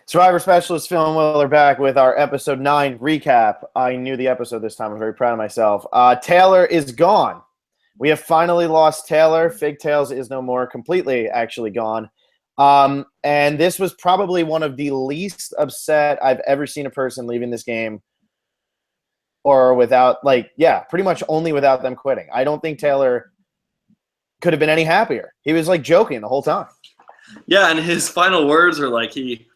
Survivor Specialist Phil and Will are back with our episode 9 recap. I knew the episode this time. I'm very proud of myself. Taylor is gone. We have finally lost Taylor. Figtails is no more, completely actually gone. And this was probably one of the least upset I've ever seen a person leaving this game or without, pretty much only without them quitting. I don't think Taylor could have been any happier. He was joking the whole time. Yeah, and his final words are he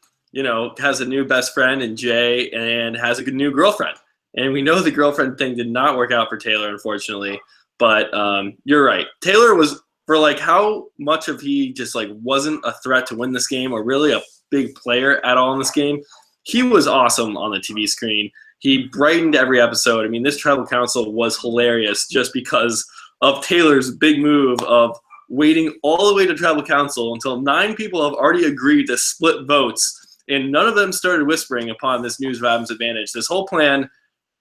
has a new best friend in Jay and has a new girlfriend. And we know the girlfriend thing did not work out for Taylor, unfortunately. But you're right. Taylor was, for how much of he just wasn't a threat to win this game or really a big player at all in this game, he was awesome on the TV screen. He brightened every episode. I mean, this tribal council was hilarious just because of Taylor's big move of waiting all the way to tribal council until 9 people have already agreed to split votes. And none of them started whispering upon this news of Adam's advantage. This whole plan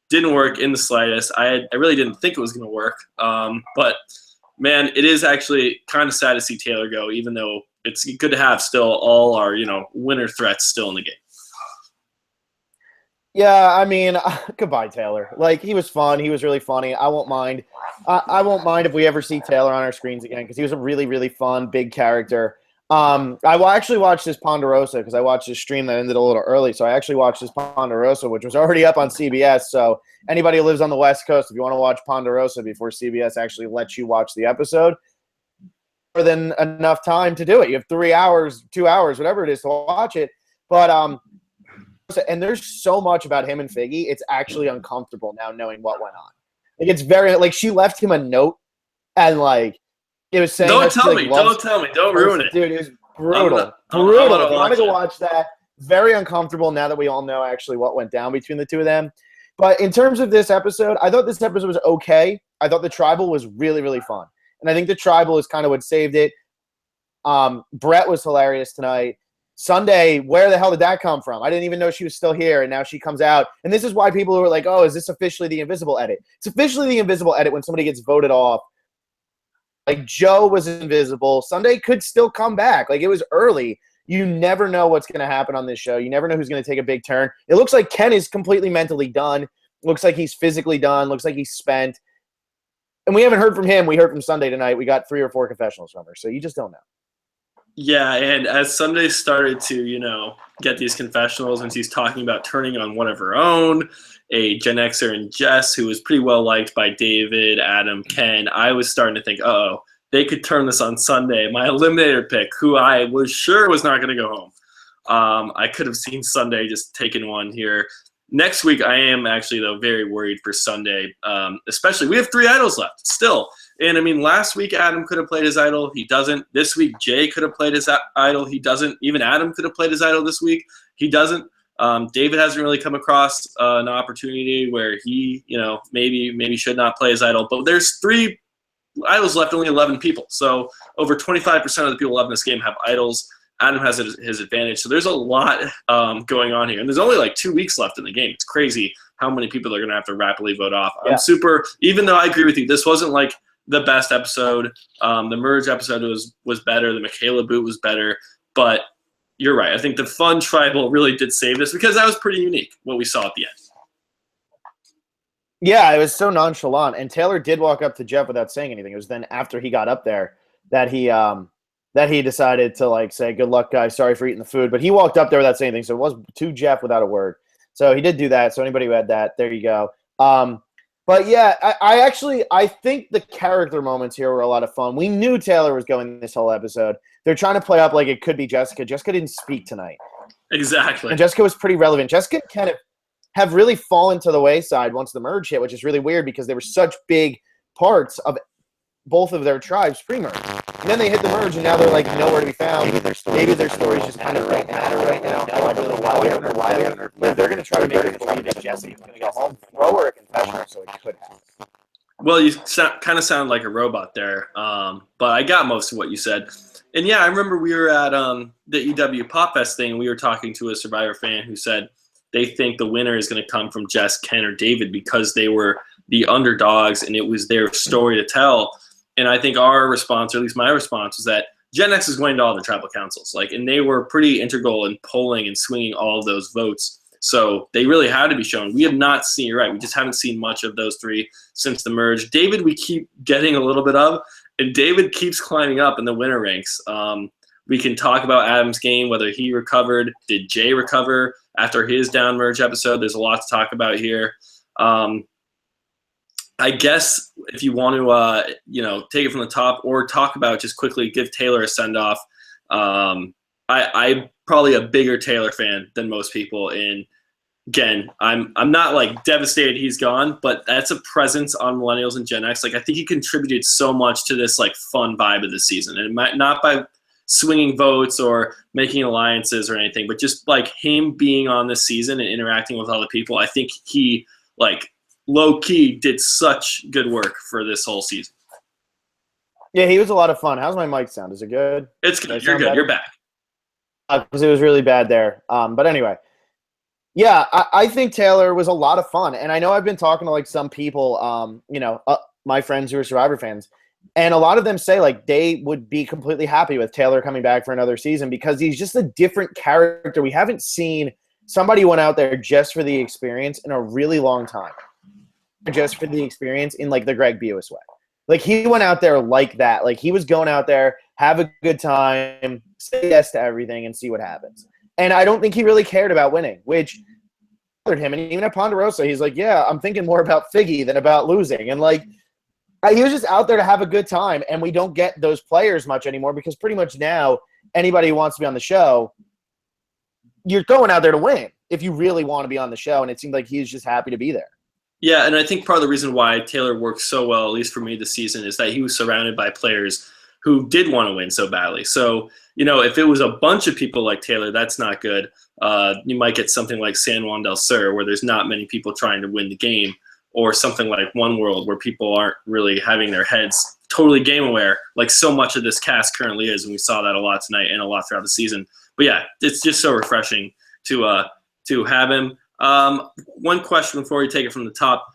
didn't work in the slightest. I really didn't think it was going to work. But, man, it is actually kind of sad to see Taylor go, even though it's good to have still all our, winner threats still in the game. Yeah, I mean, goodbye, Taylor. He was fun. He was really funny. I won't mind. I won't mind if we ever see Taylor on our screens again because he was a really, really fun, big character. I will actually watch this Ponderosa because I watched this stream that ended a little early. So I actually watched this Ponderosa, which was already up on CBS. So anybody who lives on the West Coast, if you want to watch Ponderosa before CBS actually lets you watch the episode, more than enough time to do it. You have 3 hours, 2 hours, whatever it is to watch it. But and there's so much about him and Figgy. It's actually uncomfortable now knowing what went on. It's very she left him a note and it was saying, don't tell me, don't ruin it. Dude, it was brutal. Brutal. If you want to go watch that, very uncomfortable now that we all know actually what went down between the two of them. But in terms of this episode, I thought this episode was okay. I thought the tribal was really, really fun. And I think the tribal is kind of what saved it. Brett was hilarious tonight. Sunday, where the hell did that come from? I didn't even know she was still here, and now she comes out. And this is why people were like, oh, is this officially the invisible edit? It's officially the invisible edit when somebody gets voted off. Joe was invisible. Sunday could still come back. It was early. You never know what's going to happen on this show. You never know who's going to take a big turn. It looks like Ken is completely mentally done. Looks like he's physically done. Looks like he's spent. And we haven't heard from him. We heard from Sunday tonight. We got 3 or 4 confessionals from her. So you just don't know. Yeah, and as Sunday started to, get these confessionals and she's talking about turning on one of her own, a Gen Xer and Jess, who was pretty well liked by David, Adam, Ken, I was starting to think, uh-oh, they could turn this on Sunday. My eliminator pick, who I was sure was not going to go home. I could have seen Sunday just taking one here. Next week, I am actually, though, very worried for Sunday, especially we have 3 idols left still. And, I mean, last week Adam could have played his idol. He doesn't. This week Jay could have played his idol. He doesn't. Even Adam could have played his idol this week. He doesn't. David hasn't really come across an opportunity where he, maybe should not play his idol. But there's 3 idols left, only 11 people. So over 25% of the people left in this game have idols. Adam has his advantage. So there's a lot going on here. And there's only 2 weeks left in the game. It's crazy how many people are going to have to rapidly vote off. Yeah. Even though I agree with you, this wasn't the best episode. The merge episode was better. The Michaela boot was better. But you're right. I think the fun tribal really did save this because that was pretty unique, what we saw at the end. Yeah, it was so nonchalant. And Taylor did walk up to Jeff without saying anything. It was then after he got up there that he decided to say, good luck, guys. Sorry for eating the food. But he walked up there without saying anything. So it was to Jeff without a word. So he did do that. So anybody who had that, there you go. But yeah, I think the character moments here were a lot of fun. We knew Taylor was going this whole episode. They're trying to play up like it could be Jessica. Jessica didn't speak tonight. Exactly. And Jessica was pretty relevant. Jessica kind of have really fallen to the wayside once the merge hit, which is really weird because they were such big parts of both of their tribes pre-merge. And then they hit the merge, and now they're nowhere to be found. Maybe their stories just kind of don't matter right now. I don't know why we haven't heard. They're going to try to make it believe Jesse's going to go home, throw her a confessional, so it could happen. Well, you kind of sound like a robot there, but I got most of what you said. And yeah, I remember we were at the EW Pop Fest thing, and we were talking to a Survivor fan who said they think the winner is going to come from Jess, Ken, or David because they were the underdogs and it was their story to tell. And I think our response, or at least my response, was that Gen X is going to all the tribal councils, and they were pretty integral in polling and swinging all of those votes. So they really had to be shown. We have not seen, you're right, we just haven't seen much of those three since the merge. David, we keep getting a little bit of, and David keeps climbing up in the winner ranks. We can talk about Adam's game, whether he recovered. Did Jay recover after his down merge episode? There's a lot to talk about here. I guess if you want to, take it from the top or talk about just quickly give Taylor a send-off. I'm probably a bigger Taylor fan than most people. And again, I'm not devastated he's gone, but that's a presence on Millennials and Gen X. I think he contributed so much to this fun vibe of the season, and it might not by swinging votes or making alliances or anything, but just him being on this season and interacting with other people. I think he low key did such good work for this whole season. Yeah, he was a lot of fun. How's my mic sound? Is it good? It's good. You're good. Better? You're back. Because it was really bad there. But anyway, yeah, I think Taylor was a lot of fun. And I know I've been talking to some people, my friends who are Survivor fans, and a lot of them say they would be completely happy with Taylor coming back for another season because he's just a different character. We haven't seen somebody who went out there just for the experience in a really long time. Just for the experience in the Greg Buis way. He went out there like that. He was going out there, have a good time, say yes to everything, and see what happens. And I don't think he really cared about winning, which bothered him. And even at Ponderosa, he's yeah, I'm thinking more about Figgy than about losing. And he was just out there to have a good time. And we don't get those players much anymore because pretty much now anybody who wants to be on the show, you're going out there to win if you really want to be on the show. And it seemed like he's just happy to be there. Yeah, and I think part of the reason why Taylor worked so well, at least for me this season, is that he was surrounded by players who did want to win so badly. So, if it was a bunch of people like Taylor, that's not good. You might get something like San Juan del Sur, where there's not many people trying to win the game, or something like One World, where people aren't really having their heads totally game aware, like so much of this cast currently is, and we saw that a lot tonight and a lot throughout the season. But yeah, it's just so refreshing to have him. One question before we take it from the top.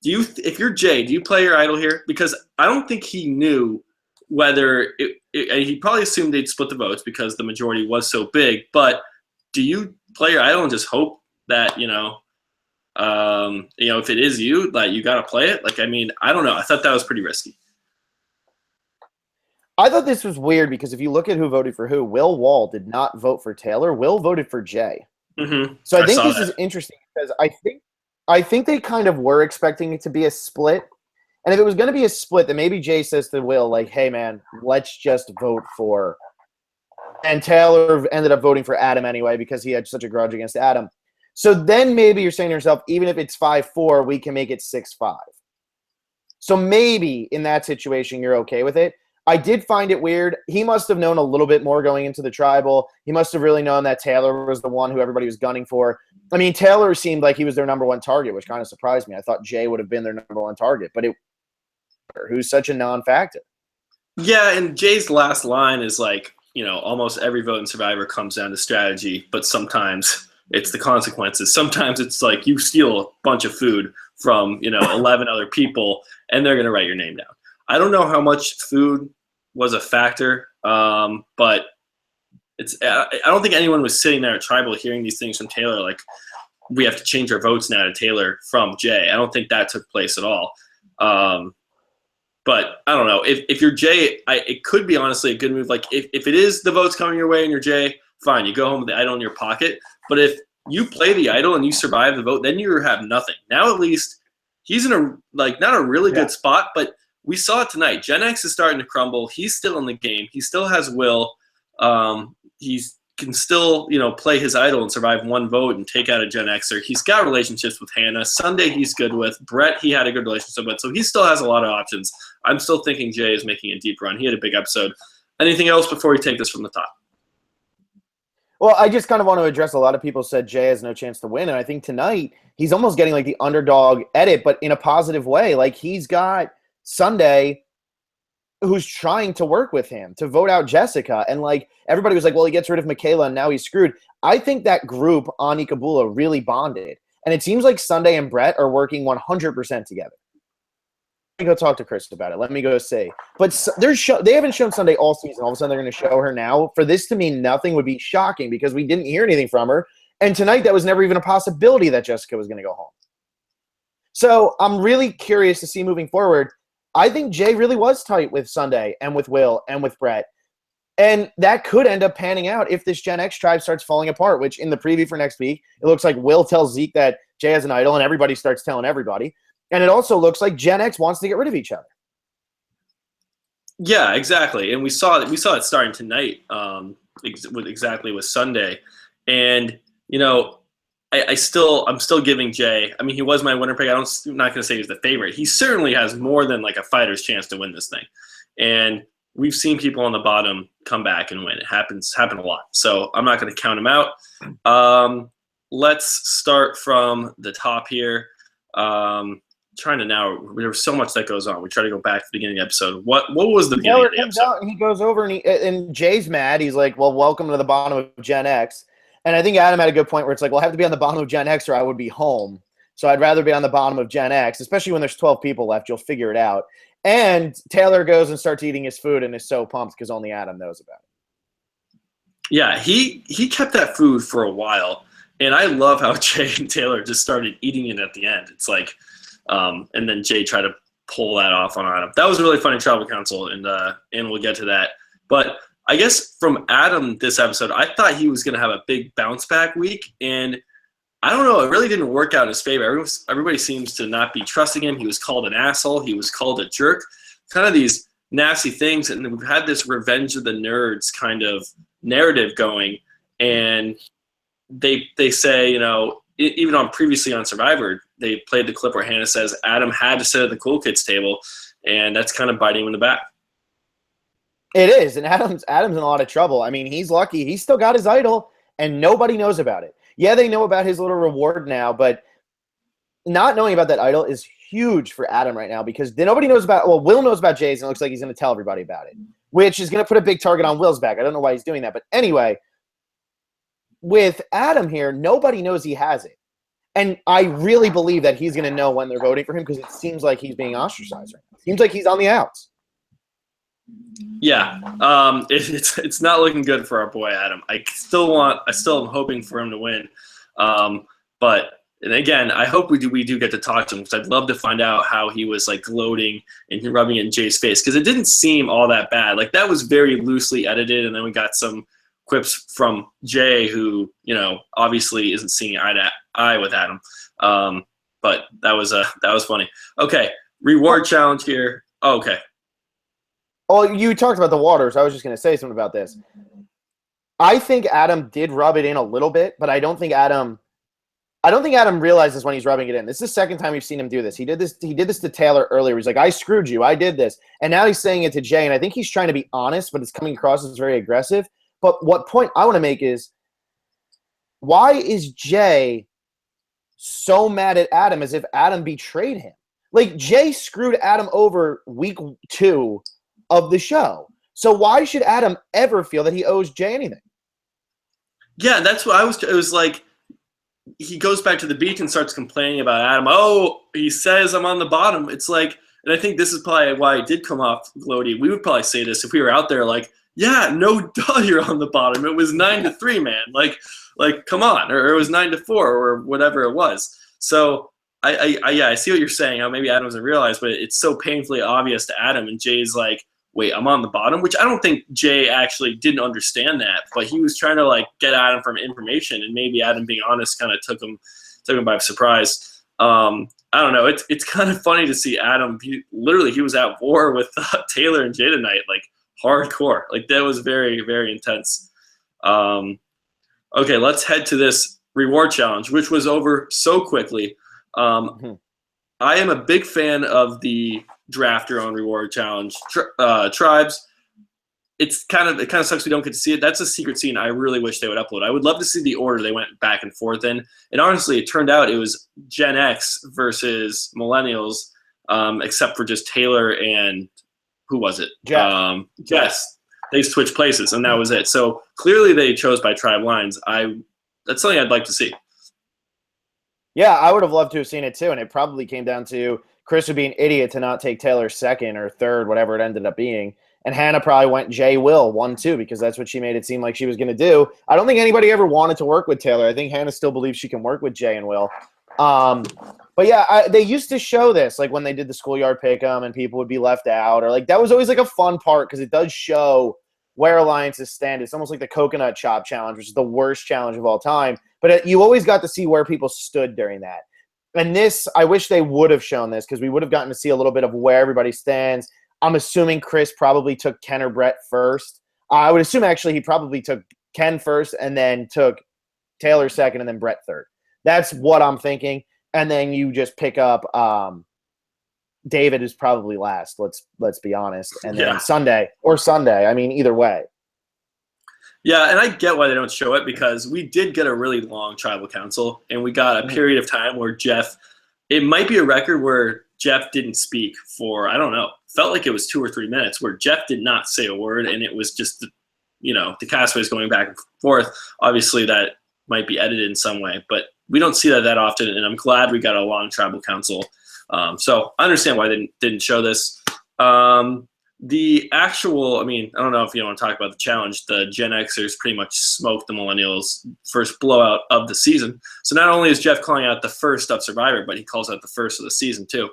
If you're Jay, do you play your idol here? Because I don't think he knew whether he probably assumed they'd split the votes because the majority was so big. But do you play your idol and just hope that, if it is you, you got to play it? I don't know. I thought that was pretty risky. I thought this was weird because if you look at who voted for who, Will Wall did not vote for Taylor. Will voted for Jay. Mm-hmm. So I think this is interesting because I think they kind of were expecting it to be a split. And if it was going to be a split, then maybe Jay says to Will, hey, man, let's just vote for. And Taylor ended up voting for Adam anyway because he had such a grudge against Adam. So then maybe you're saying to yourself, even if it's 5-4, we can make it 6-5. So maybe in that situation, you're okay with it. I did find it weird. He must have known a little bit more going into the tribal. He must have really known that Taylor was the one who everybody was gunning for. I mean, Taylor seemed like he was their number one target, which kind of surprised me. I thought Jay would have been their number one target, but who's such a non-factor. Yeah, and Jay's last line is almost every vote in Survivor comes down to strategy, but sometimes it's the consequences. Sometimes it's you steal a bunch of food from, 11 other people, and they're going to write your name down. I don't know how much food was a factor, but I don't think anyone was sitting there at Tribal hearing these things from Taylor, we have to change our votes now to Taylor from Jay. I don't think that took place at all. But I don't know. If you're Jay, it could be honestly a good move. If it is the votes coming your way and you're Jay, fine, you go home with the idol in your pocket. But if you play the idol and you survive the vote, then you have nothing. Now at least he's in a not a really good spot, but we saw it tonight. Gen X is starting to crumble. He's still in the game. He still has Will. He can still, play his idol and survive one vote and take out a Gen Xer. He's got relationships with Hannah. Sunday he's good with. Brett he had a good relationship with. So he still has a lot of options. I'm still thinking Jay is making a deep run. He had a big episode. Anything else before we take this from the top? Well, I just kind of want to address a lot of people said Jay has no chance to win. And I think tonight he's almost getting the underdog edit, but in a positive way. He's got Sunday who's trying to work with him to vote out Jessica. And everybody was well, he gets rid of Michaela and now he's screwed. I think that group on Ikabula really bonded. And it seems like Sunday and Brett are working 100% together. me go talk to Chris about it. Let me go see. But they haven't shown Sunday all season. All of a sudden, they're going to show her now. For this to mean nothing would be shocking because we didn't hear anything from her. And tonight, that was never even a possibility that Jessica was going to go home. So I'm really curious to see moving forward. I think Jay really was tight with Sunday and with Will and with Brett. And that could end up panning out if this Gen X tribe starts falling apart, which in the preview for next week, it looks like Will tells Zeke that Jay has an idol and everybody starts telling everybody. And it also looks like Gen X wants to get rid of each other. Yeah, exactly. And we saw it starting tonight exactly with Sunday. And, you know, I'm still giving Jay. I mean, he was my winner pick. I'm not going to say he's the favorite. He certainly has more than like a fighter's chance to win this thing. And we've seen people on the bottom come back and win. It happen a lot. So I'm not going to count him out. Let's start from the top here. Trying to now. There's so much that goes on. We try to go back to the beginning of the episode. What was the beginning of the episode? And he goes over and Jay's mad. He's like, "Well, welcome to the bottom of Gen X." And I think Adam had a good point where it's like, well, I have to be on the bottom of Gen X or I would be home. So I'd rather be on the bottom of Gen X, especially when there's 12 people left. You'll figure it out. And Taylor goes and starts eating his food and is so pumped because only Adam knows about it. Yeah, he kept that food for a while. And I love how Jay and Taylor just started eating it at the end. It's like, and then Jay tried to pull that off on Adam. That was a really funny tribal council, and we'll get to that. But I guess from Adam this episode, I thought he was going to have a big bounce back week, and I don't know, it really didn't work out in his favor. Everybody seems to not be trusting him. He was called an asshole. He was called a jerk. Kind of these nasty things, and we've had this revenge of the nerds kind of narrative going, and they say, you know, even on previously on Survivor, they played the clip where Hannah says Adam had to sit at the cool kids table, and that's kind of biting him in the back. It is, and Adam's in a lot of trouble. I mean, he's lucky. He's still got his idol, and nobody knows about it. Yeah, they know about his little reward now, but not knowing about that idol is huge for Adam right now because nobody knows about – well, Will knows about Jay's, and it looks like he's going to tell everybody about it, which is going to put a big target on Will's back. I don't know why he's doing that. But anyway, with Adam here, nobody knows he has it. And I really believe that he's going to know when they're voting for him because it seems like he's being ostracized right now. It seems like he's on the outs. Yeah, it's not looking good for our boy Adam. I still am hoping for him to win, but and again, I hope we do get to talk to him because I'd love to find out how he was like gloating and rubbing it in Jay's face because it didn't seem all that bad. Like that was very loosely edited, and then we got some quips from Jay, who obviously isn't seeing eye to eye with Adam. But that was funny. Okay, reward challenge here. Oh, okay. Oh, you talked about the waters. I was just going to say something about this. I think Adam did rub it in a little bit, but I don't think Adam realizes when he's rubbing it in. This is the second time we've seen him do this. He did this to Taylor earlier. He's like, I screwed you. I did this. And now he's saying it to Jay, and I think he's trying to be honest, but it's coming across as very aggressive. But what point I want to make is, why is Jay so mad at Adam as if Adam betrayed him? Like, Jay screwed Adam over week 2 of the show. So why should Adam ever feel that he owes Jay anything? Yeah, that's what it was like, he goes back to the beach and starts complaining about Adam. Oh, he says I'm on the bottom. It's like, and I think this is probably why it did come off gloaty. We would probably say this if we were out there, like, yeah, no duh, you're on the bottom. It was 9-3, man. Like, come on. Or it was 9-4 or whatever it was. So I see what you're saying, how maybe Adam doesn't realize, but it's so painfully obvious to Adam, and Jay's like, wait, I'm on the bottom, which I don't think Jay actually didn't understand that, but he was trying to like get Adam from information, and maybe Adam being honest kind of took him by surprise. I don't know. It's kind of funny to see Adam. He was at war with Taylor and Jay tonight, like hardcore. Like that was very, very intense. Okay, let's head to this reward challenge, which was over so quickly. I am a big fan of the draft your own reward challenge tribes. It kind of sucks we don't get to see it. That's a secret scene I really wish they would upload. I would love to see the order they went back and forth in. And honestly, it turned out it was Gen X versus Millennials, except for just Taylor and who was it? Jess. They switched places, and that was it. So clearly they chose by tribe lines. That's something I'd like to see. Yeah, I would have loved to have seen it too, and it probably came down to Chris would be an idiot to not take Taylor second or third, whatever it ended up being. And Hannah probably went Jay Will 1-2 because that's what she made it seem like she was going to do. I don't think anybody ever wanted to work with Taylor. I think Hannah still believes she can work with Jay and Will. But yeah, they used to show this, like when they did the schoolyard pick'em and people would be left out, or like that was always like a fun part because it does show where alliances stand. It's almost like the coconut chop challenge, which is the worst challenge of all time. But you always got to see where people stood during that. And this, I wish they would have shown this because we would have gotten to see a little bit of where everybody stands. I'm assuming Chris probably took Ken or Brett first. I would assume actually he probably took Ken first and then took Taylor second and then Brett third. That's what I'm thinking. And then you just pick up David is probably last. Let's be honest. And then Sunday. I mean, either way. Yeah, and I get why they don't show it because we did get a really long tribal council, and we got a period of time where Jeff – it might be a record where Jeff didn't speak for, I don't know, felt like it was 2 or 3 minutes where Jeff did not say a word, and it was just, the castaways going back and forth. Obviously, that might be edited in some way, but we don't see that often, and I'm glad we got a long tribal council. So I understand why they didn't show this. The actual, I don't know if you want to talk about the challenge. The Gen Xers pretty much smoked the Millennials' first blowout of the season. So not only is Jeff calling out the first of Survivor, but he calls out the first of the season too.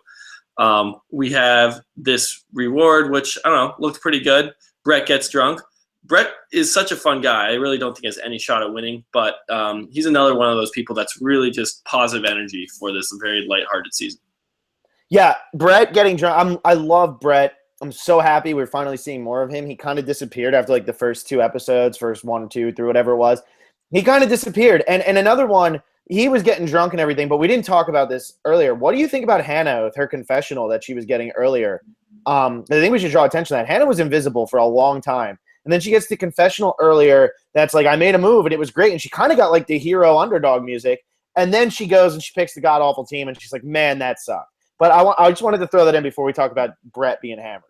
We have this reward, which, I don't know, looked pretty good. Brett gets drunk. Brett is such a fun guy. I really don't think he has any shot at winning, but he's another one of those people that's really just positive energy for this very lighthearted season. Yeah, Brett getting drunk. I love Brett. I'm so happy we're finally seeing more of him. He kind of disappeared after like the first 2 episodes, first 1, 2, 3, whatever it was. He kind of disappeared. And another one, he was getting drunk and everything, but we didn't talk about this earlier. What do you think about Hannah with her confessional that she was getting earlier? I think we should draw attention to that. Hannah was invisible for a long time. And then she gets the confessional earlier that's like, I made a move and it was great. And she kind of got like the hero underdog music. And then she goes and she picks the god-awful team and she's like, man, that sucked. But I just wanted to throw that in before we talk about Brett being hammered.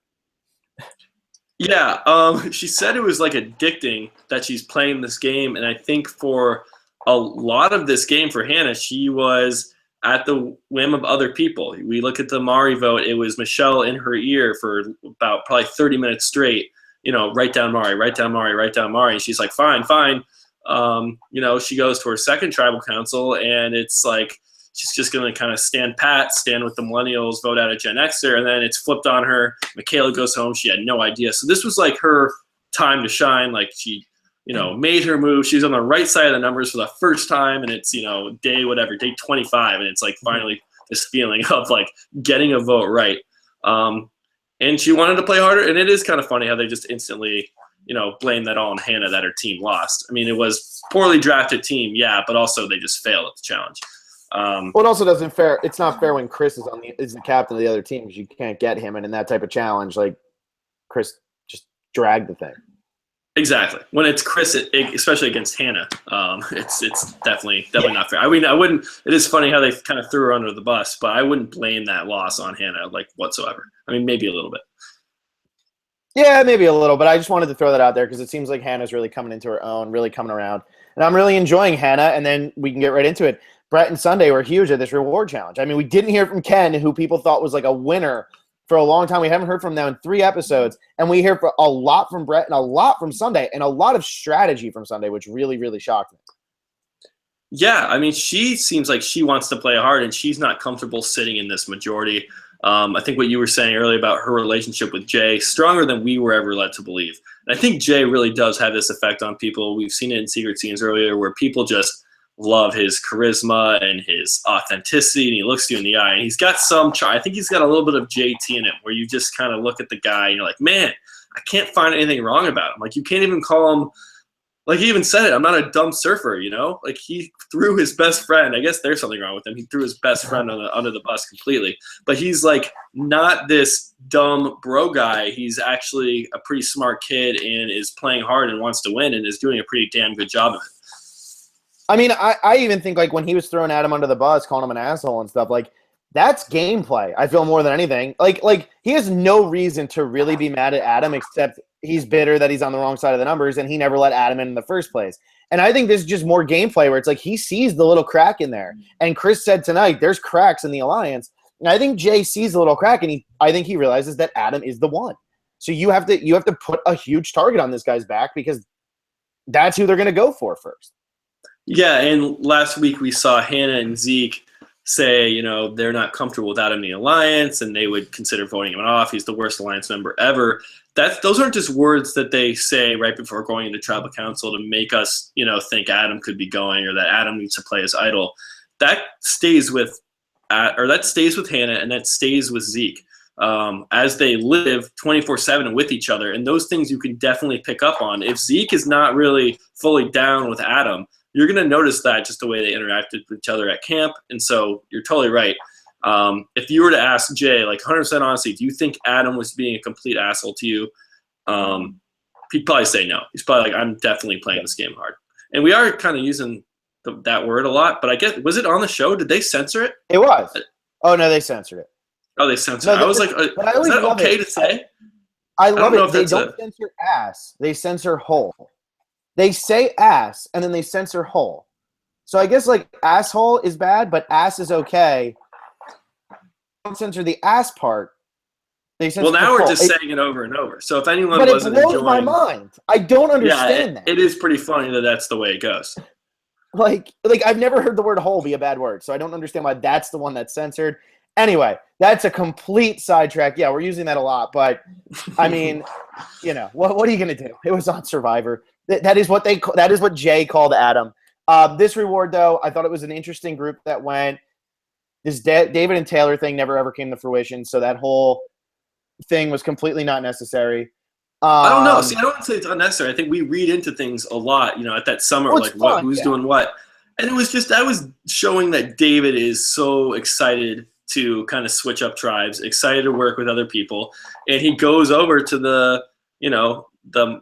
Yeah, she said it was like addicting that she's playing this game. And I think for a lot of this game for Hannah, she was at the whim of other people. We look at the Mari vote. It was Michelle in her ear for about probably 30 minutes straight. Write down Mari, write down Mari, write down Mari. And she's like, fine. She goes to her second tribal council, and it's like she's just going to kind of stand with the Millennials, vote out a Gen Xer, and then it's flipped on her. Michaela goes home. She had no idea. So this was like her time to shine. Like she, made her move. She's on the right side of the numbers for the first time, and it's, day 25, and it's like finally this feeling of like getting a vote right. And she wanted to play harder, and it is kind of funny how they just instantly, blame that all on Hannah that her team lost. It was poorly drafted team, yeah, but also they just failed at the challenge. Well, it also doesn't fair. It's not fair when Chris is the captain of the other team because you can't get him, and in that type of challenge, like Chris just dragged the thing. Exactly. When it's Chris, especially against Hannah, it's definitely not fair. I wouldn't. It is funny how they kind of threw her under the bus, but I wouldn't blame that loss on Hannah like whatsoever. Maybe a little bit. Yeah, maybe a little, but I just wanted to throw that out there because it seems like Hannah's really coming into her own, really coming around, and I'm really enjoying Hannah. And then we can get right into it. Brett and Sunday were huge at this reward challenge. We didn't hear from Ken, who people thought was like a winner for a long time. We haven't heard from them in 3 episodes, and we hear a lot from Brett and a lot from Sunday and a lot of strategy from Sunday, which really, really shocked me. Yeah, she seems like she wants to play hard, and she's not comfortable sitting in this majority. I think what you were saying earlier about her relationship with Jay, stronger than we were ever led to believe. And I think Jay really does have this effect on people. We've seen it in Secret Scenes earlier where people just love his charisma and his authenticity, and he looks you in the eye. And he's got I think he's got a little bit of JT in it where you just kind of look at the guy and you're like, man, I can't find anything wrong about him. Like, you can't even call him, like he even said it, I'm not a dumb surfer, Like, he threw his best friend. I guess there's something wrong with him. He threw his best friend under the bus completely. But he's like not this dumb bro guy. He's actually a pretty smart kid and is playing hard and wants to win and is doing a pretty damn good job of it. I even think like when he was throwing Adam under the bus, calling him an asshole and stuff, like that's gameplay. I feel more than anything. Like he has no reason to really be mad at Adam except he's bitter that he's on the wrong side of the numbers and he never let Adam in the first place. And I think this is just more gameplay where it's like he sees the little crack in there. And Chris said tonight, there's cracks in the alliance. And I think Jay sees a little crack, and I think he realizes that Adam is the one. So you have to put a huge target on this guy's back because that's who they're going to go for first. Yeah, and last week we saw Hannah and Zeke say, they're not comfortable with Adam in the alliance, and they would consider voting him off. He's the worst alliance member ever. Those aren't just words that they say right before going into tribal council to make us, think Adam could be going or that Adam needs to play as idol. That stays with Hannah and that stays with Zeke as they live 24/7 with each other. And those things you can definitely pick up on. If Zeke is not really fully down with Adam, you're going to notice that just the way they interacted with each other at camp. And so you're totally right. If you were to ask Jay, 100% honestly, do you think Adam was being a complete asshole to you? He'd probably say no. He's probably I'm definitely playing this game hard. And we are kind of using that word a lot, but I guess, was it on the show? Did they censor it? It was. Oh, no, they censored it. Oh, they censored it. I was like, is that okay to say? I love it. They don't censor ass. They censor hole. They say ass, and then they censor hole. So I guess asshole is bad, but ass is okay. They don't censor the ass part. They censor now we're just saying it over and over. So if anyone wasn't enjoying... But it blows my mind. I don't understand that. It is pretty funny that that's the way it goes. I've never heard the word hole be a bad word, so I don't understand why that's the one that's censored. Anyway, that's a complete sidetrack. Yeah, we're using that a lot, but I mean, what are you going to do? It was on Survivor. That is what Jay called Adam. This reward, though, I thought it was an interesting group that went. This David and Taylor thing never ever came to fruition, so that whole thing was completely not necessary. I don't know. See, I don't want to say it's unnecessary. I think we read into things a lot, at that summer, who's doing what. And it was that was showing that David is so excited to kind of switch up tribes, excited to work with other people. And he goes over to the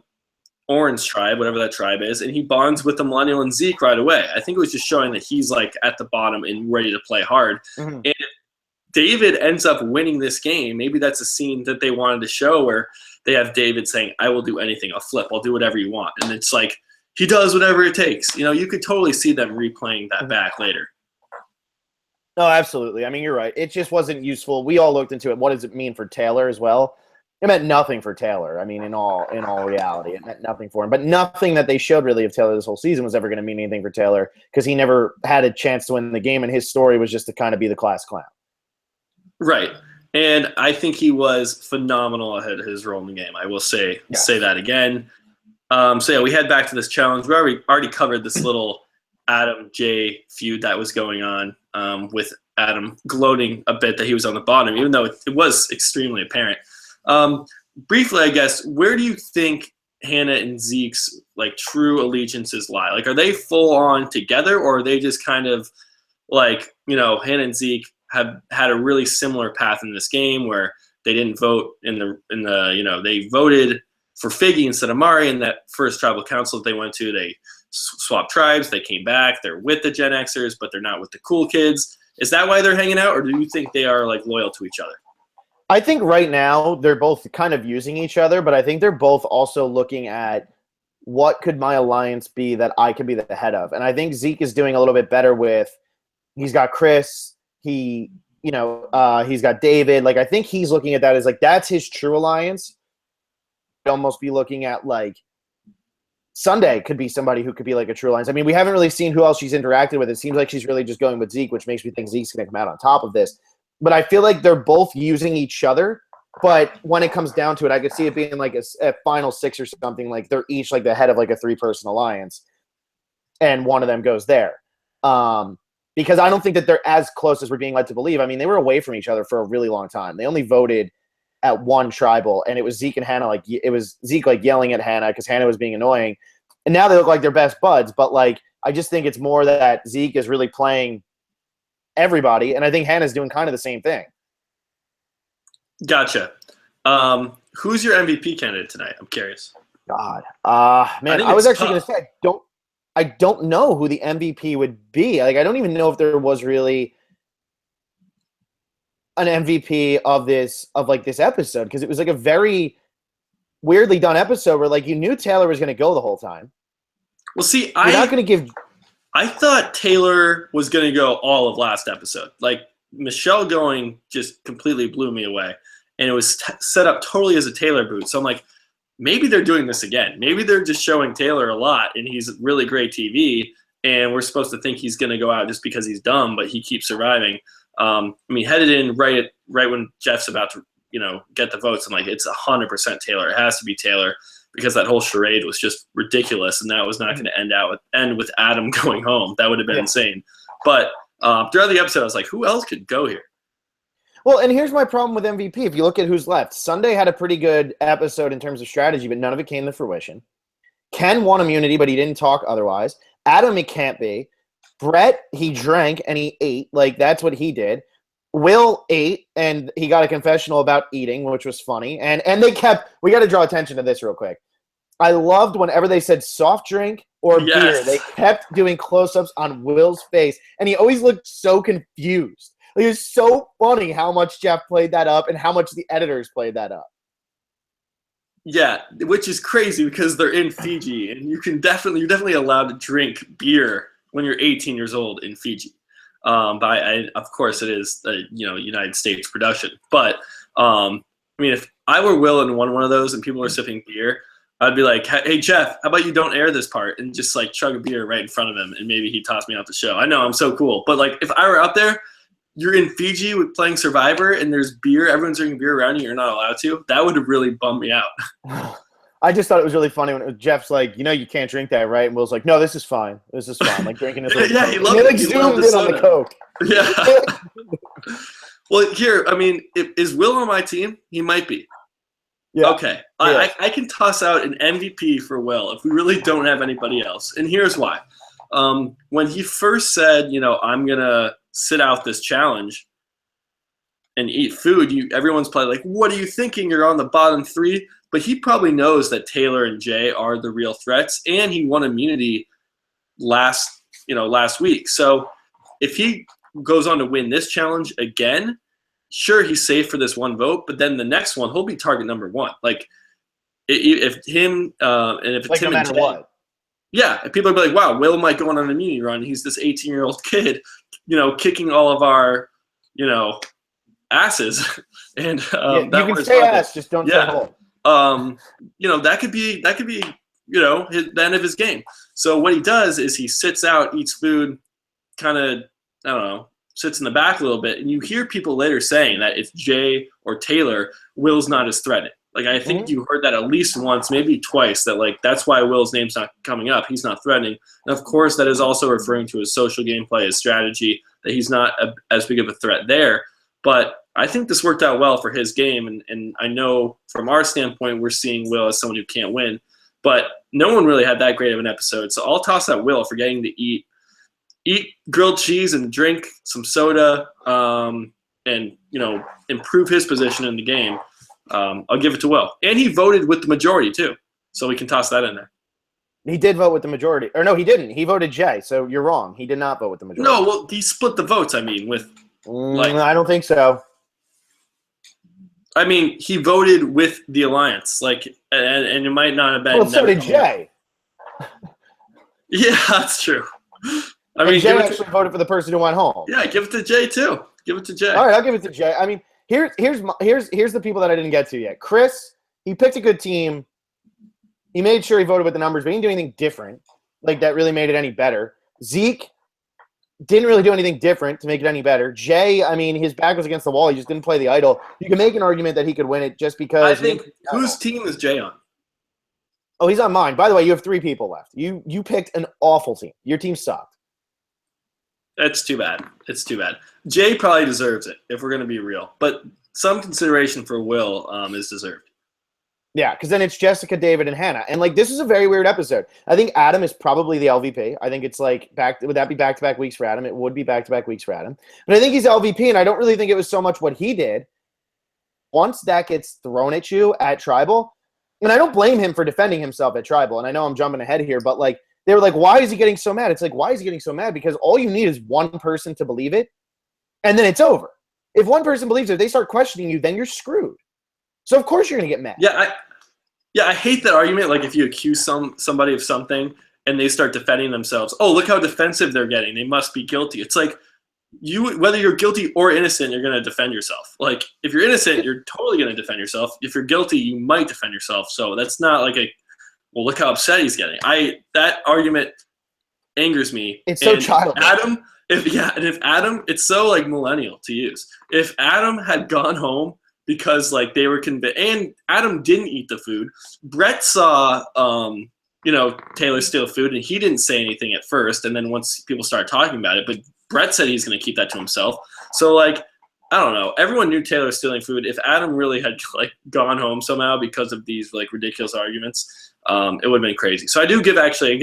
Orange tribe, whatever that tribe is, and he bonds with the Millennial and Zeke right away. I think it was just showing that he's at the bottom and ready to play hard. Mm-hmm. And if David ends up winning this game, maybe that's a scene that they wanted to show where they have David saying, I will do anything. I'll flip. I'll do whatever you want. And it's he does whatever it takes. You could totally see them replaying that back later. No, absolutely. I mean, you're right. It just wasn't useful. We all looked into it. What does it mean for Taylor as well? It meant nothing for Taylor. I mean, in all reality, it meant nothing for him. But nothing that they showed really of Taylor this whole season was ever going to mean anything for Taylor because he never had a chance to win the game, and his story was just to kind of be the class clown. Right. And I think he was phenomenal ahead of his role in the game. I will say that again. We head back to this challenge. We already covered this little Adam Jay feud that was going on with Adam gloating a bit that he was on the bottom, even though it was extremely apparent. Briefly, I guess, where do you think Hannah and Zeke's true allegiances lie? Are they full on together, or are they just kind of Hannah and Zeke have had a really similar path in this game where they didn't vote they voted for Figgy instead of Mari in that first tribal council that they went to. They swapped tribes. They came back. They're with the Gen Xers, but they're not with the cool kids. Is that why they're hanging out, or do you think they are loyal to each other? I think right now they're both kind of using each other, but I think they're both also looking at what could my alliance be that I could be the head of. And I think Zeke is doing a little bit better with, he's got Chris, he's got David. I think he's looking at that as that's his true alliance. He'd almost be looking at Sunday could be somebody who could be a true alliance. I mean, we haven't really seen who else she's interacted with. It seems like she's really just going with Zeke, which makes me think Zeke's going to come out on top of this. But I feel like they're both using each other. But when it comes down to it, I could see it being a final six or something. They're each the head of a 3-person alliance, and one of them goes there. Because I don't think that they're as close as we're being led to believe. I mean, they were away from each other for a really long time. They only voted at one tribal, and it was Zeke and Hannah. It was Zeke yelling at Hannah because Hannah was being annoying, and now they look like they're best buds. But I just think it's more that Zeke is really playing everybody, and I think Hannah's doing kind of the same thing. Gotcha. Who's your MVP candidate tonight? I'm curious. God, man, I was actually going to say I don't know who the MVP would be. I don't even know if there was really an MVP of this episode, because it was a very weirdly done episode where you knew Taylor was going to go the whole time. Well, see, You're not going to give. I thought Taylor was going to go all of last episode. Michelle going just completely blew me away. And it was set up totally as a Taylor boot. So I'm like, maybe they're doing this again. Maybe they're just showing Taylor a lot, and he's really great TV, and we're supposed to think he's going to go out just because he's dumb, but he keeps surviving. I mean, headed in right when Jeff's about to, get the votes. I'm like, it's 100% Taylor. It has to be Taylor, because that whole charade was just ridiculous, and that was not going to end with Adam going home. That would have been insane. But throughout the episode, I was like, who else could go here? Well, and here's my problem with MVP. If you look at who's left, Sunday had a pretty good episode in terms of strategy, but none of it came to fruition. Ken won immunity, but he didn't talk otherwise. Adam, it can't be. Brett, he drank and he ate. Like, that's what he did. Will ate, and he got a confessional about eating, which was funny. And they kept – we got to draw attention to this real quick. I loved whenever they said soft drink or beer, they kept doing close-ups on Will's face, and he always looked so confused. It was so funny how much Jeff played that up and how much the editors played that up. Yeah, which is crazy because they're in Fiji, and you're definitely allowed to drink beer when you're 18 years old in Fiji. Of course, it is a United States production. But I mean, if I were Will and won one of those and people were sipping beer, I'd be like, hey, Jeff, how about you don't air this part and just like chug a beer right in front of him, and maybe he'd toss me off the show. I know I'm so cool, but like if I were out there, you're in Fiji with playing Survivor and there's beer, everyone's drinking beer around you, you're not allowed to, that would have really bummed me out. I just thought it was really funny when Jeff's like, you can't drink that, right? And Will's like, no, this is fine. This is fine. Like drinking his yeah, he loved it. He zoomed in on the Coke. Yeah. Well, here, I mean, is Will on my team? He might be. Yeah. Okay. I can toss out an MVP for Will if we really don't have anybody else. And here's why. When he first said, I'm going to sit out this challenge and eat food, everyone's probably like, what are you thinking? You're on the bottom 3. But he probably knows that Taylor and Jay are the real threats, and he won immunity last week. So if he goes on to win this challenge again, sure, he's safe for this one vote, but then the next one, he'll be target number 1. Like if it's him and Jay, what? Yeah, and people will be like, wow, Will might go on an immunity run. He's this 18-year-old kid, kicking all of our, asses. And you can say ass, just don't say hole. That could be the end of his game. So what he does is he sits out, eats food, kind of, I don't know, sits in the back a little bit, and you hear people later saying that if Jay or Taylor, Will's not as threatened. Like I think you heard that at least once, maybe twice, that like that's why Will's name's not coming up. He's not threatening. And of course, that is also referring to his social gameplay, his strategy, that he's not as big of a threat there. But I think this worked out well for his game, and I know from our standpoint, we're seeing Will as someone who can't win. But no one really had that great of an episode, so I'll toss out Will for getting to eat grilled cheese and drink some soda, and improve his position in the game. I'll give it to Will, and he voted with the majority too, so we can toss that in there. He did vote with the majority, or no, he didn't. He voted Jay, so you're wrong. He did not vote with the majority. No, well, he split the votes. I mean, with I don't think so. I mean, he voted with the alliance, and it might not have been. Well, so did Jay. Yeah, that's true. I mean, Jay actually voted for the person who went home. Yeah, give it to Jay too. Give it to Jay. All right, I'll give it to Jay. I mean, here's the people that I didn't get to yet. Chris, he picked a good team. He made sure he voted with the numbers, but he didn't do anything different, like that really made it any better. Zeke didn't really do anything different to make it any better. Jay, I mean, his back was against the wall. He just didn't play the idol. You can make an argument that he could win it just because. I think whose team is Jay on? Oh, he's on mine. By the way, you have 3 people left. You picked an awful team. Your team sucked. That's too bad. It's too bad. Jay probably deserves it if we're going to be real. But some consideration for Will is deserved. Yeah, because then it's Jessica, David, and Hannah. And, this is a very weird episode. I think Adam is probably the LVP. I think it's, would that be back-to-back weeks for Adam? It would be back-to-back weeks for Adam. But I think he's LVP, and I don't really think it was so much what he did. Once that gets thrown at you at Tribal, and I don't blame him for defending himself at Tribal, and I know I'm jumping ahead here, but, they were like, why is he getting so mad? It's like, why is he getting so mad? Because all you need is one person to believe it, and then it's over. If one person believes it, they start questioning you, then you're screwed. So of course you're going to get mad. Yeah, I hate that argument. Like if you accuse somebody of something and they start defending themselves, oh, look how defensive they're getting. They must be guilty. It's like, whether you're guilty or innocent, you're going to defend yourself. Like, if you're innocent, you're totally going to defend yourself. If you're guilty, you might defend yourself. So that's not like well, look how upset he's getting. That argument angers me. It's so childish. If Adam, it's so like millennial to use. If Adam had gone home because like they were convinced, and Adam didn't eat the food, Brett saw Taylor steal food, and he didn't say anything at first, and then once people started talking about it, but Brett said he's going to keep that to himself. So like, I don't know. Everyone knew Taylor was stealing food. If Adam really had like gone home somehow because of these like ridiculous arguments, it would have been crazy. So I give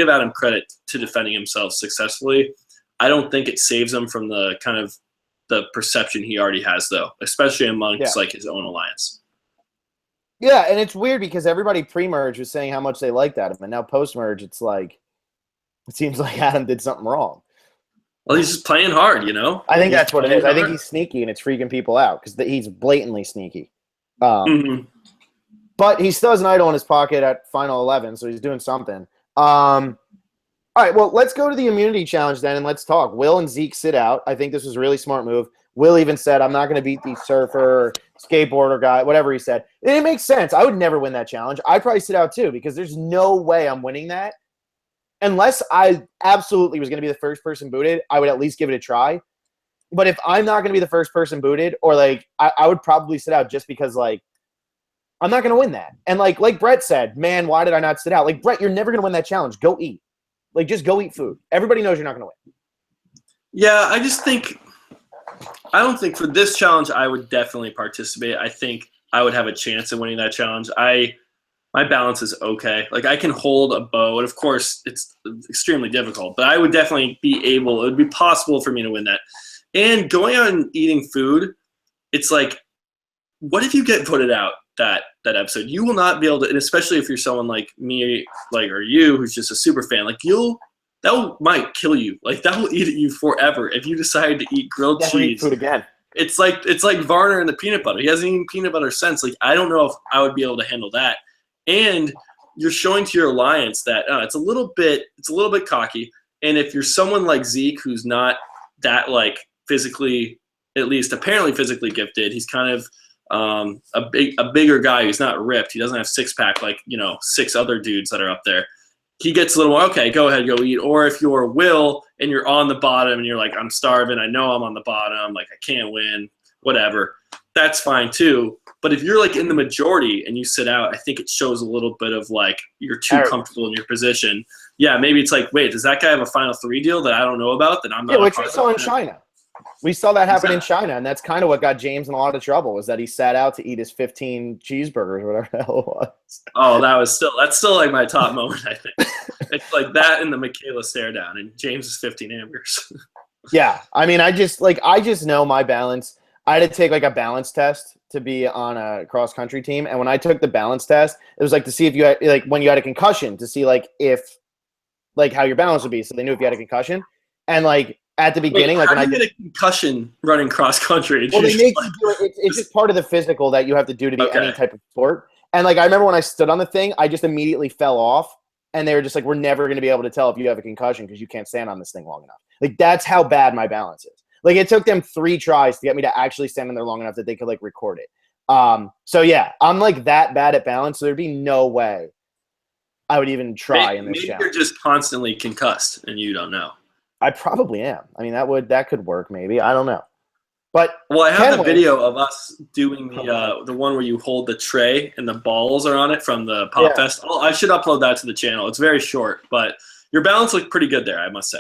Adam credit to defending himself successfully. I don't think it saves him from the kind of the perception he already has, though, especially amongst like his own alliance. Yeah, and it's weird because everybody pre-merge was saying how much they liked Adam, and now post-merge, it's like it seems like Adam did something wrong. Well, he's just playing hard, I think that's what it is. I think he's sneaky, and it's freaking people out because he's blatantly sneaky. But he still has an idol in his pocket at Final 11, so he's doing something. All right, well, let's go to the immunity challenge then, and let's talk. Will and Zeke sit out. I think this was a really smart move. Will even said, I'm not going to beat the surfer, skateboarder guy, whatever he said. And it makes sense. I would never win that challenge. I'd probably sit out too because there's no way I'm winning that. Unless I absolutely was going to be the first person booted, I would at least give it a try. But if I'm not going to be the first person booted, or like I would probably sit out just because like I'm not going to win that. And like Brett said, man, why did I not sit out? Like, Brett, you're never going to win that challenge. Go eat. Like, just go eat food. Everybody knows you're not going to win. Yeah, I don't think for this challenge I would definitely participate. I think I would have a chance of winning that challenge. My balance is okay. Like, I can hold a bow, and of course it's extremely difficult, but I would definitely it would be possible for me to win that. And going out and eating food, it's like, what if you get voted out that episode? You will not be able to, and especially if you're someone like me, like, or you, who's just a super fan, like might kill you. Like, that will eat at you forever if you decide to eat grilled cheese. Eat food again. It's like Varner and the peanut butter. He hasn't eaten peanut butter since. Like, I don't know if I would be able to handle that. And you're showing to your alliance that it's a little bit cocky. And if you're someone like Zeke, who's not that like physically, at least apparently physically gifted, he's kind of a bigger guy who's not ripped. He doesn't have six pack like six other dudes that are up there. He gets a little more, okay, go ahead, go eat. Or if you're Will and you're on the bottom and you're like, I'm starving, I know I'm on the bottom, like I can't win, whatever, that's fine too. But if you're like in the majority and you sit out, I think it shows a little bit of like you're too comfortable in your position. Yeah, maybe it's like, wait, does that guy have a Final 3 deal that I don't know about that I'm not? Yeah, which we saw in China. We saw that happen in China, and that's kind of what got James in a lot of trouble, was that he sat out to eat his 15 cheeseburgers or whatever the hell it was. Oh, that's still like my top moment, I think. It's like that and the Michaela stare down and James's 15 hamburgers. Yeah, I mean, I just know my balance. I had to take like a balance test to be on a cross country team, and when I took the balance test, it was like to see if you had, like, when you had a concussion, to see like if like how your balance would be, so they knew if you had a concussion. And like at the beginning, like when I get a concussion running cross country, well, they make you do it. It's just part of the physical that you have to do to be any type of sport. And like I remember when I stood on the thing, I just immediately fell off, and they were just like, "We're never going to be able to tell if you have a concussion because you can't stand on this thing long enough." Like, that's how bad my balance is. Like, it took them 3 tries to get me to actually stand in there long enough that they could like record it. So yeah, I'm like that bad at balance, so there'd be no way I would even try in this challenge. Maybe you're just constantly concussed and you don't know. I probably am. I mean, that could work maybe. I don't know. But I have the video of us doing the one where you hold the tray and the balls are on it from the Pop Fest. Oh, I should upload that to the channel. It's very short, but your balance looked pretty good there, I must say.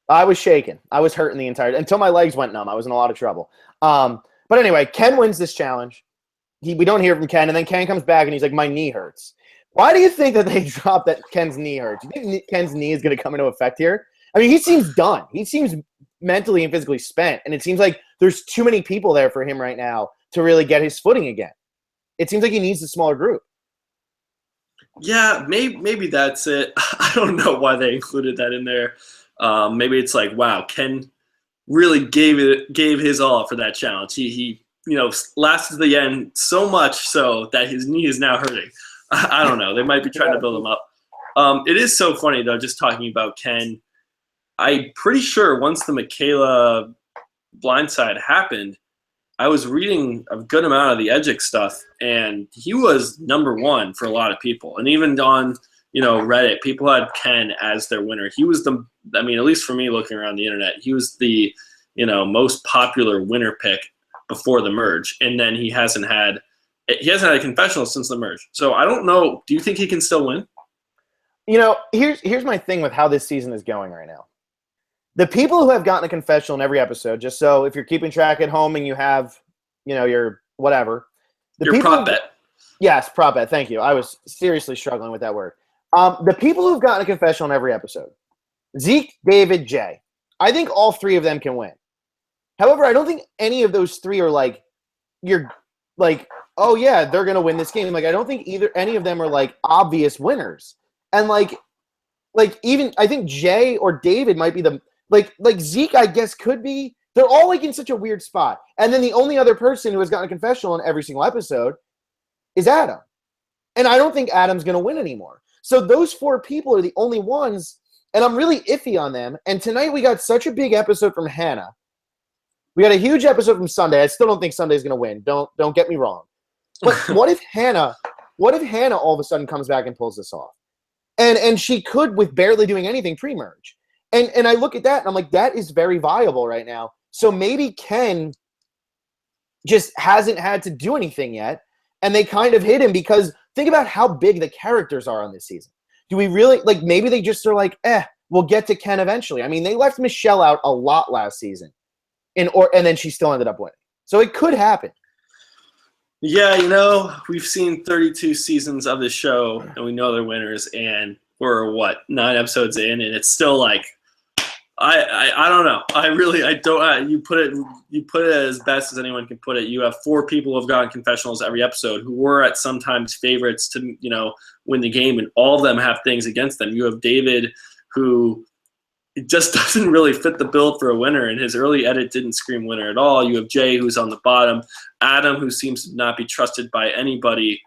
I was shaking. I was hurting the entire until my legs went numb. I was in a lot of trouble. But anyway, Ken wins this challenge. We don't hear from Ken, and then Ken comes back and he's like, "My knee hurts." Why do you think that they dropped that Ken's knee hurts? You think Ken's knee is going to come into effect here? I mean, he seems done. He seems mentally and physically spent, and it seems like there's too many people there for him right now to really get his footing again. It seems like he needs a smaller group. Yeah, maybe that's it. I don't know why they included that in there. Maybe it's like, wow, Ken really gave his all for that challenge. He lasted to the end so much so that his knee is now hurting. I don't know. They might be trying to build him up. It is so funny though, just talking about Ken. I'm pretty sure once the Michaela blindside happened, I was reading a good amount of the Edgic stuff, and he was number one for a lot of people. And even on, Reddit, people had Ken as their winner. He was at least for me looking around the internet, he was the, most popular winner pick before the merge. And then he hasn't had a confessional since the merge. So I don't know. Do you think he can still win? Here's my thing with how this season is going right now. The people who have gotten a confessional in every episode, just so if you're keeping track at home and you have, your whatever. Your prop bet. Yes, prop bet. Thank you. I was seriously struggling with that word. The people who've gotten a confessional in every episode, Zeke, David, Jay, I think all three of them can win. However, I don't think any of those three are oh yeah, they're going to win this game. Like, I don't think any of them are obvious winners. And even I think Jay or David might be the Zeke, I guess, could be. They're all in such a weird spot. And then the only other person who has gotten a confessional in every single episode is Adam. And I don't think Adam's going to win anymore. So those four people are the only ones, and I'm really iffy on them. And tonight we got such a big episode from Hannah. We got a huge episode from Sunday. I still don't think Sunday's going to win. Don't get me wrong. But what if Hannah all of a sudden comes back and pulls this off? And she could with barely doing anything pre-merge. And I look at that and I'm like, that is very viable right now. So maybe Ken just hasn't had to do anything yet. And they kind of hit him because think about how big the characters are on this season. Do we really maybe they just are we'll get to Ken eventually. I mean, they left Michelle out a lot last season. And then she still ended up winning. So it could happen. Yeah, we've seen 32 seasons of this show, and we know they're winners, and we're 9 episodes in, and it's still I don't know. I don't. You put it as best as anyone can put it. You have 4 people who have gotten confessionals every episode who were at sometimes favorites to win the game, and all of them have things against them. You have David, who just doesn't really fit the bill for a winner, and his early edit didn't scream winner at all. You have Jay, who's on the bottom, Adam, who seems to not be trusted by anybody,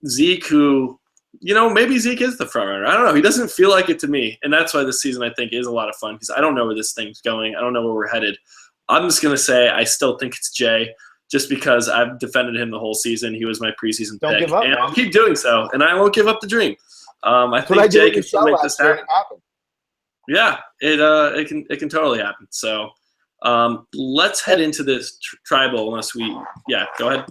Zeke, who, maybe Zeke is the front runner. I don't know. He doesn't feel like it to me, and that's why this season I think is a lot of fun because I don't know where this thing's going. I don't know where we're headed. I'm just going to say I still think it's Jay just because I've defended him the whole season. He was my preseason pick, give up, and man. I'll keep doing so, and I won't give up the dream. I think Jay can still make this happen. Yeah, it can totally happen. So let's head into this tribal unless we – yeah, go ahead.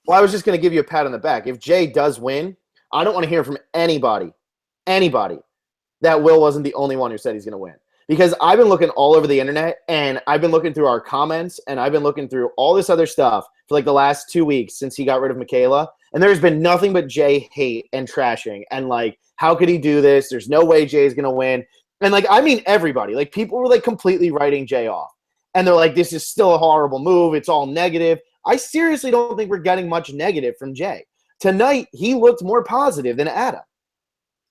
Well, I was just going to give you a pat on the back. If Jay does win, I don't want to hear from anybody, that Will wasn't the only one who said he's going to win. Because I've been looking all over the internet, and I've been looking through our comments, and I've been looking through all this other stuff for the last 2 weeks since he got rid of Michaela, and there's been nothing but Jay hate and trashing. And, how could he do this? There's no way Jay's going to win. And, everybody. People were, completely writing Jay off. And they're like, this is still a horrible move. It's all negative. I seriously don't think we're getting much negative from Jay. Tonight, he looked more positive than Adam.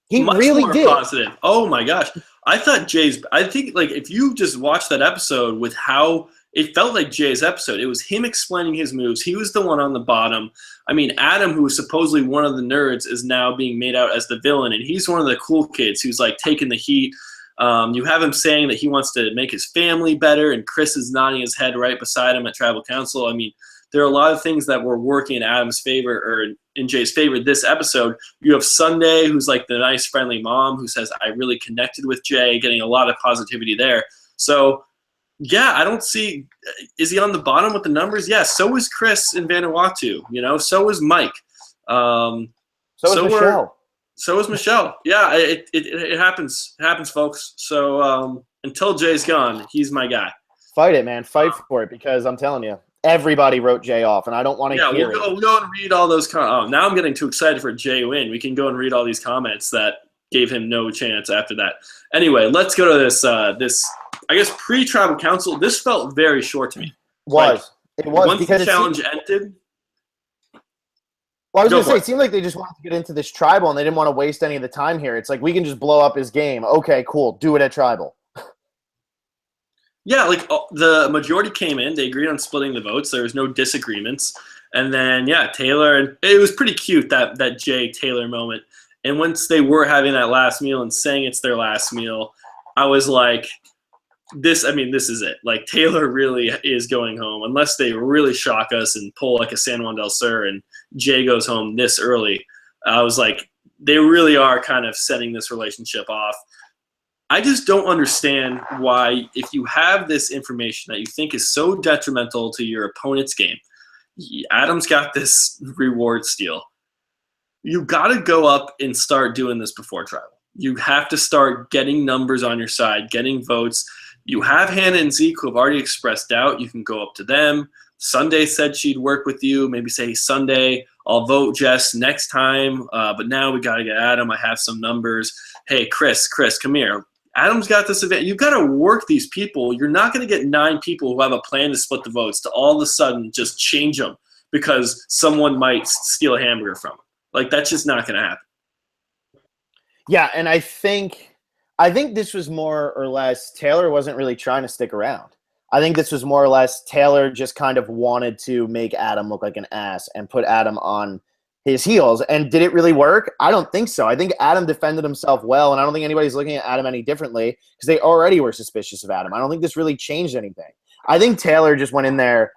He much really more did. Positive. Oh, my gosh. I think, if you just watch that episode with how it felt like Jay's episode, it was him explaining his moves. He was the one on the bottom. I mean, Adam, who was supposedly one of the nerds, is now being made out as the villain, and he's one of the cool kids who's, taking the heat. You have him saying that he wants to make his family better, and Chris is nodding his head right beside him at Tribal Council. I mean, there are a lot of things that were working in Adam's favor or in Jay's favor this episode. You have Sunday, who's the nice, friendly mom who says, I really connected with Jay, getting a lot of positivity there. So, yeah, I don't see – is he on the bottom with the numbers? Yeah, so is Chris in Vanuatu. So is Mike. So is Michelle. So is Michelle. Yeah, it happens. It happens, folks. So until Jay's gone, he's my guy. Fight it, man. Fight for it because I'm telling you, everybody wrote Jay off, and I don't want to hear it. We'll go and read all those comments. Oh, now I'm getting too excited for Jay win. We can go and read all these comments that gave him no chance after that. Anyway, let's go to this, I guess, pre-Tribal Council. This felt very short to me. It was once because the challenge ended. Well, I was going to say, it seemed like they just wanted to get into this Tribal, and they didn't want to waste any of the time here. It's we can just blow up his game. Okay, cool. Do it at Tribal. Yeah, the majority came in. They agreed on splitting the votes. There was no disagreements. And then, yeah, Taylor, and it was pretty cute, that Jay-Taylor moment. And once they were having that last meal and saying it's their last meal, I was like, this is it. Like, Taylor really is going home unless they really shock us and pull like a San Juan del Sur and Jay goes home this early. I was like, they really are kind of setting this relationship off. I just don't understand why, if you have this information that you think is so detrimental to your opponent's game, Adam's got this reward steal. You got to go up and start doing this before tribal. You have to start getting numbers on your side, getting votes. You have Hannah and Zeke who have already expressed doubt. You can go up to them. Sunday said she'd work with you. Maybe say, Sunday, I'll vote Jess next time. But now we got to get Adam. I have some numbers. Hey, Chris, come here. Adam's got this event. You've got to work these people. You're not going to get 9 people who have a plan to split the votes to all of a sudden just change them because someone might steal a hamburger from them. Like, that's just not going to happen. Yeah, and I think this was more or less Taylor wasn't really trying to stick around. I think this was more or less Taylor just kind of wanted to make Adam look like an ass and put Adam on his heels. And did it really work? I don't think so. I think Adam defended himself well, and I don't think anybody's looking at Adam any differently because they already were suspicious of Adam. I don't think this really changed anything. I think Taylor just went in there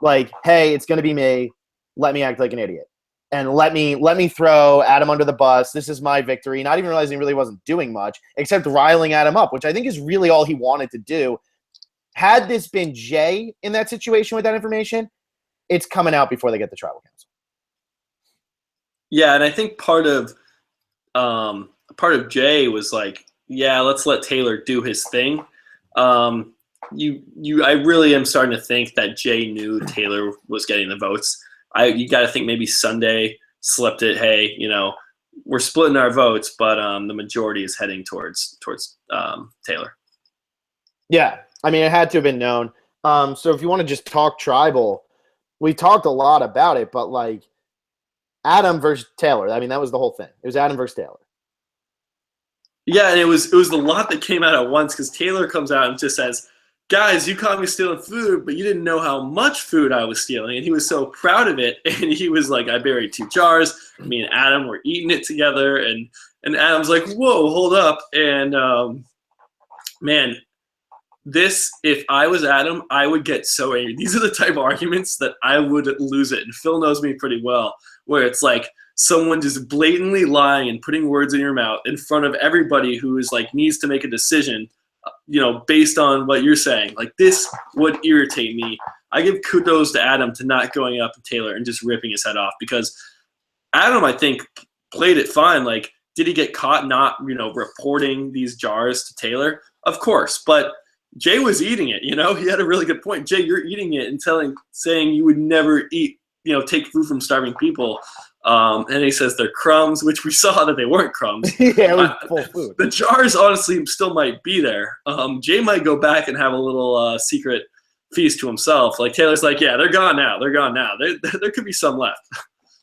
like, hey, it's going to be me. Let me act like an idiot. And let me throw Adam under the bus. This is my victory. Not even realizing he really wasn't doing much except riling Adam up, which I think is really all he wanted to do. Had this been Jay in that situation with that information, it's coming out before they get the tribal council. Yeah, and I think part of Jay was like, yeah, let's let Taylor do his thing. I really am starting to think that Jay knew Taylor was getting the votes. You got to think maybe Sunday slipped it. Hey, we're splitting our votes, but the majority is heading towards Taylor. Yeah, I mean, it had to have been known. So if you want to just talk tribal, we talked a lot about it, but like Adam versus Taylor. I mean, that was the whole thing. It was Adam versus Taylor. Yeah, and it was a lot that came out at once because Taylor comes out and just says, guys, you caught me stealing food, but you didn't know how much food I was stealing. And he was so proud of it. And he was like, I buried 2 jars. Me and Adam were eating it together. And Adam's like, whoa, hold up. And, man, if I was Adam, I would get so angry. These are the type of arguments that I would lose it. And Phil knows me pretty well, where it's like someone just blatantly lying and putting words in your mouth in front of everybody who is like needs to make a decision, based on what you're saying. Like, this would irritate me. I give kudos to Adam to not going up to Taylor and just ripping his head off, because Adam, I think, played it fine. Like, did he get caught not, reporting these jars to Taylor? Of course, but Jay was eating it. He had a really good point. Jay, you're eating it and saying you would never eat, take food from starving people. And he says they're crumbs, which we saw that they weren't crumbs. Yeah, it was full food. The jars, honestly, still might be there. Jay might go back and have a little secret feast to himself. Like, Taylor's like, yeah, they're gone now. There could be some left.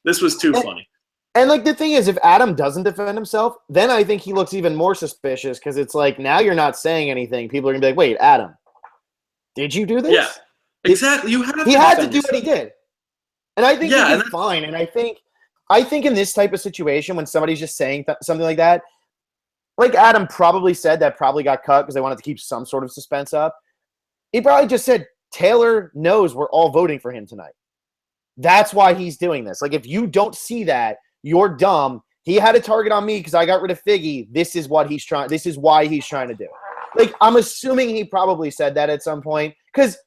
This was too funny. And, like, the thing is, if Adam doesn't defend himself, then I think he looks even more suspicious, because it's like, now you're not saying anything. People are going to be like, wait, Adam, did you do this? Yeah, exactly. He had to do what he did. And I think he did fine. And I think in this type of situation, when somebody's just saying something like that, like Adam probably said that probably got cut because they wanted to keep some sort of suspense up. He probably just said, Taylor knows we're all voting for him tonight. That's why he's doing this. Like, if you don't see that, you're dumb. He had a target on me because I got rid of Figgy. This is why he's trying to do it. Like, I'm assuming he probably said that at some point, because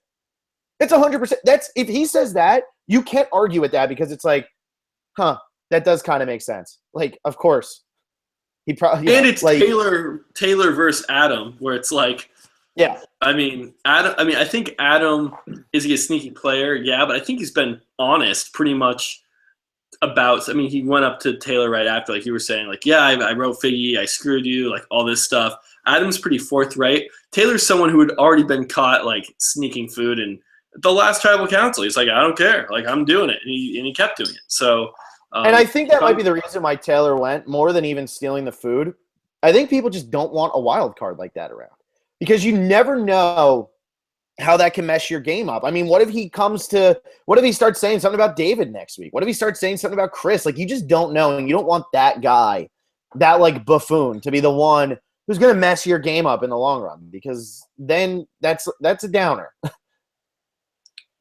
it's 100%. If he says that, you can't argue with that, because it's like, huh, that does kind of make sense. Like, of course. He probably it's like Taylor versus Adam, where it's like, yeah. I think Adam is a sneaky player, yeah, but I think he's been honest pretty much about. He went up to Taylor right after, like you were saying, like, yeah, I wrote Figgy, I screwed you, like all this stuff. Adam's pretty forthright. Taylor's someone who had already been caught like sneaking food, and the last tribal council, he's like, I don't care, like I'm doing it, and he kept doing it. So. And I think that might be the reason why Taylor went, more than even stealing the food. I think people just don't want a wild card like that around, because you never know how that can mess your game up. What if he starts saying something about David next week? What if he starts saying something about Chris? Like, you just don't know, and you don't want that guy, that like buffoon, to be the one who's going to mess your game up in the long run, because then that's a downer.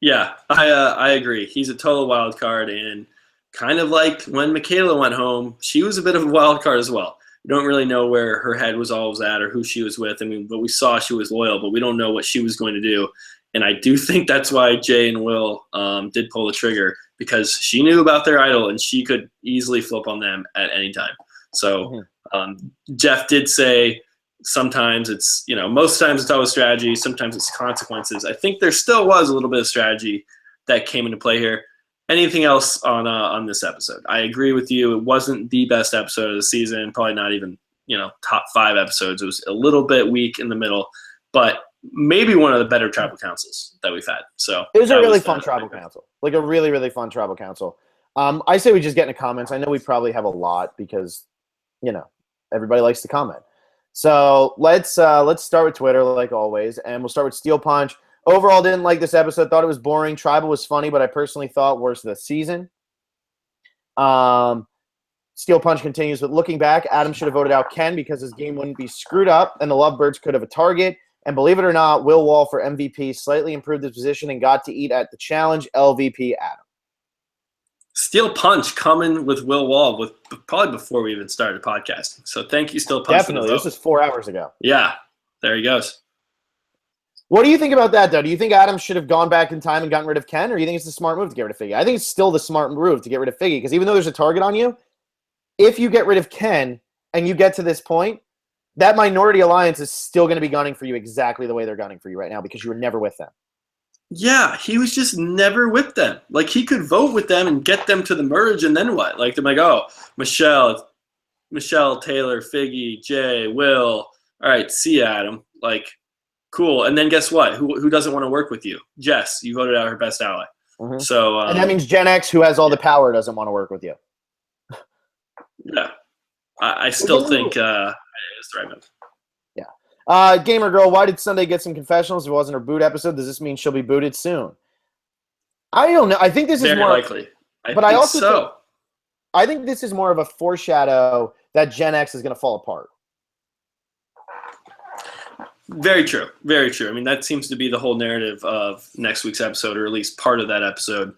Yeah, I agree. He's a total wild card, and kind of like when Michaela went home, she was a bit of a wild card as well. We don't really know where her head was always at or who she was with. I mean, but we saw she was loyal, but we don't know what she was going to do. And I do think that's why Jay and Will did pull the trigger, because she knew about their idol and she could easily flip on them at any time. So Jeff did say sometimes it's, most times it's always strategy. Sometimes it's consequences. I think there still was a little bit of strategy that came into play here. Anything else on this episode? I agree with you. It wasn't the best episode of the season. Probably not even, top 5 episodes. It was a little bit weak in the middle, but maybe one of the better tribal councils that we've had. So it was a really fun tribal council, like a really, really fun tribal council. I say we just get into comments. I know we probably have a lot because, everybody likes to comment. So let's start with Twitter like always, and we'll start with Steel Punch. Overall, didn't like this episode. Thought it was boring. Tribal was funny, but I personally thought worst of the season. Steel Punch continues with, looking back, Adam should have voted out Ken because his game wouldn't be screwed up, and the Lovebirds could have a target. And believe it or not, Will Wall for MVP slightly improved his position and got to eat at the challenge. LVP Adam. Steel Punch coming with Will Wall with probably before we even started podcasting. So thank you, Steel Punch. Definitely. This was 4 hours ago. Yeah, there he goes. What do you think about that, though? Do you think Adam should have gone back in time and gotten rid of Ken, or do you think it's the smart move to get rid of Figgy? I think it's still the smart move to get rid of Figgy, because even though there's a target on you, if you get rid of Ken and you get to this point, that minority alliance is still going to be gunning for you exactly the way they're gunning for you right now, because you were never with them. Yeah, he was just never with them. Like, he could vote with them and get them to the merge, and then what? Like, they're like, oh, Michelle, Taylor, Figgy, Jay, Will. All right, see ya, Adam. Like, cool. And then guess what? Who doesn't want to work with you? Jess. You voted out her best ally. Mm-hmm. So, and that means GenX, who has all the power, doesn't want to work with you. Yeah. I still think it's the right move. Yeah. Gamer Girl, why did Sunday get some confessionals if it wasn't her boot episode? Does this mean she'll be booted soon? I don't know. I think this is very more likely. I think this is more of a foreshadow that GenX is going to fall apart. Very true. Very true. I mean, that seems to be the whole narrative of next week's episode, or at least part of that episode.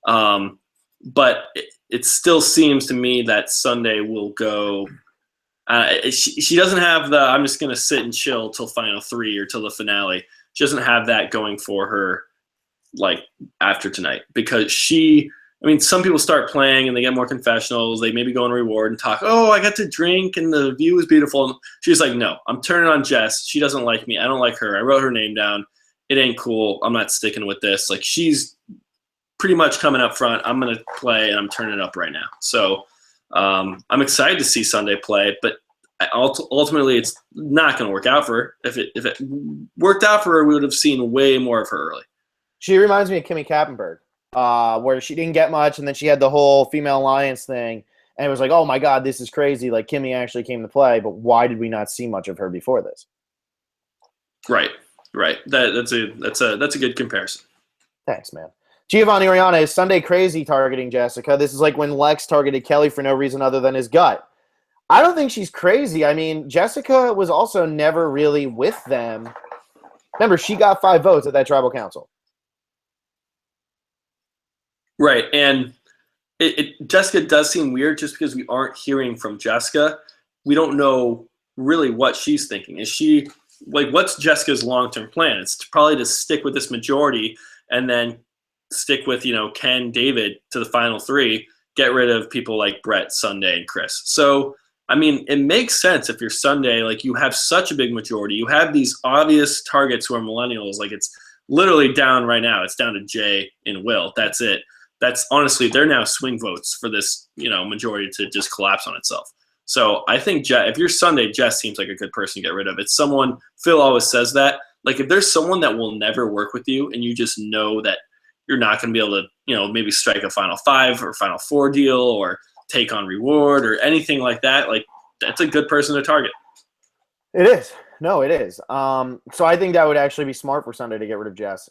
But it still seems to me that Sunday will go. She doesn't have the I'm just going to sit and chill till final 3 or till the finale. She doesn't have that going for her, like, after tonight, because some people start playing and they get more confessionals. They maybe go on reward and talk, oh, I got to drink and the view was beautiful. And she's like, no, I'm turning on Jess. She doesn't like me. I don't like her. I wrote her name down. It ain't cool. I'm not sticking with this. Like, she's pretty much coming up front. I'm going to play and I'm turning it up right now. So I'm excited to see Sunday play, but ultimately it's not going to work out for her. If it worked out for her, we would have seen way more of her early. She reminds me of Kimmy Kappenberg. Where she didn't get much, and then she had the whole female alliance thing, and it was like, oh my god, this is crazy. Like, Kimmy actually came to play, but why did we not see much of her before this? Right. That's a good comparison. Thanks, man. Giovanni Oriana, is Sunday crazy targeting Jessica? This is like when Lex targeted Kelly for no reason other than his gut. I don't think she's crazy. I mean, Jessica was also never really with them. Remember, she got 5 votes at that tribal council. Right, and Jessica does seem weird just because we aren't hearing from Jessica. We don't know really what she's thinking. Is she, like, what's Jessica's long-term plan? It's probably to stick with this majority and then stick with, Ken, David to the final 3, get rid of people like Brett, Sunday, and Chris. So, I mean, it makes sense if you're Sunday, like, you have such a big majority. You have these obvious targets who are millennials. Like, it's literally down right now. It's down to Jay and Will. That's it. That's honestly, they're now swing votes for this, majority to just collapse on itself. So I think if you're Sunday, Jess seems like a good person to get rid of. It's someone, Phil always says that, like, if there's someone that will never work with you and you just know that you're not going to be able to, maybe strike a final 5 or final 4 deal or take on reward or anything like that, like, that's a good person to target. It is. No, it is. So I think that would actually be smart for Sunday to get rid of Jess.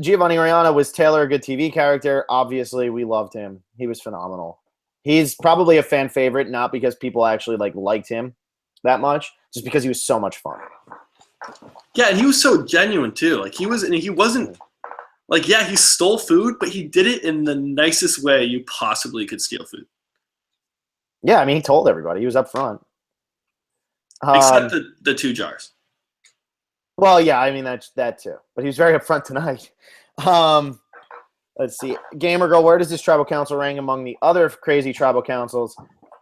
Giovanni Oriana, was Taylor a good TV character? Obviously, we loved him. He was phenomenal. He's probably a fan favorite, not because people actually liked him, that much, just because he was so much fun. Yeah, and he was so genuine too. Like he wasn't like, yeah, he stole food, but he did it in the nicest way you possibly could steal food. Yeah, I mean, he told everybody. He was up front. Except the 2 jars. Well, yeah, I mean, that too. But he was very upfront tonight. Let's see. Gamer Girl, where does this tribal council rank among the other crazy tribal councils?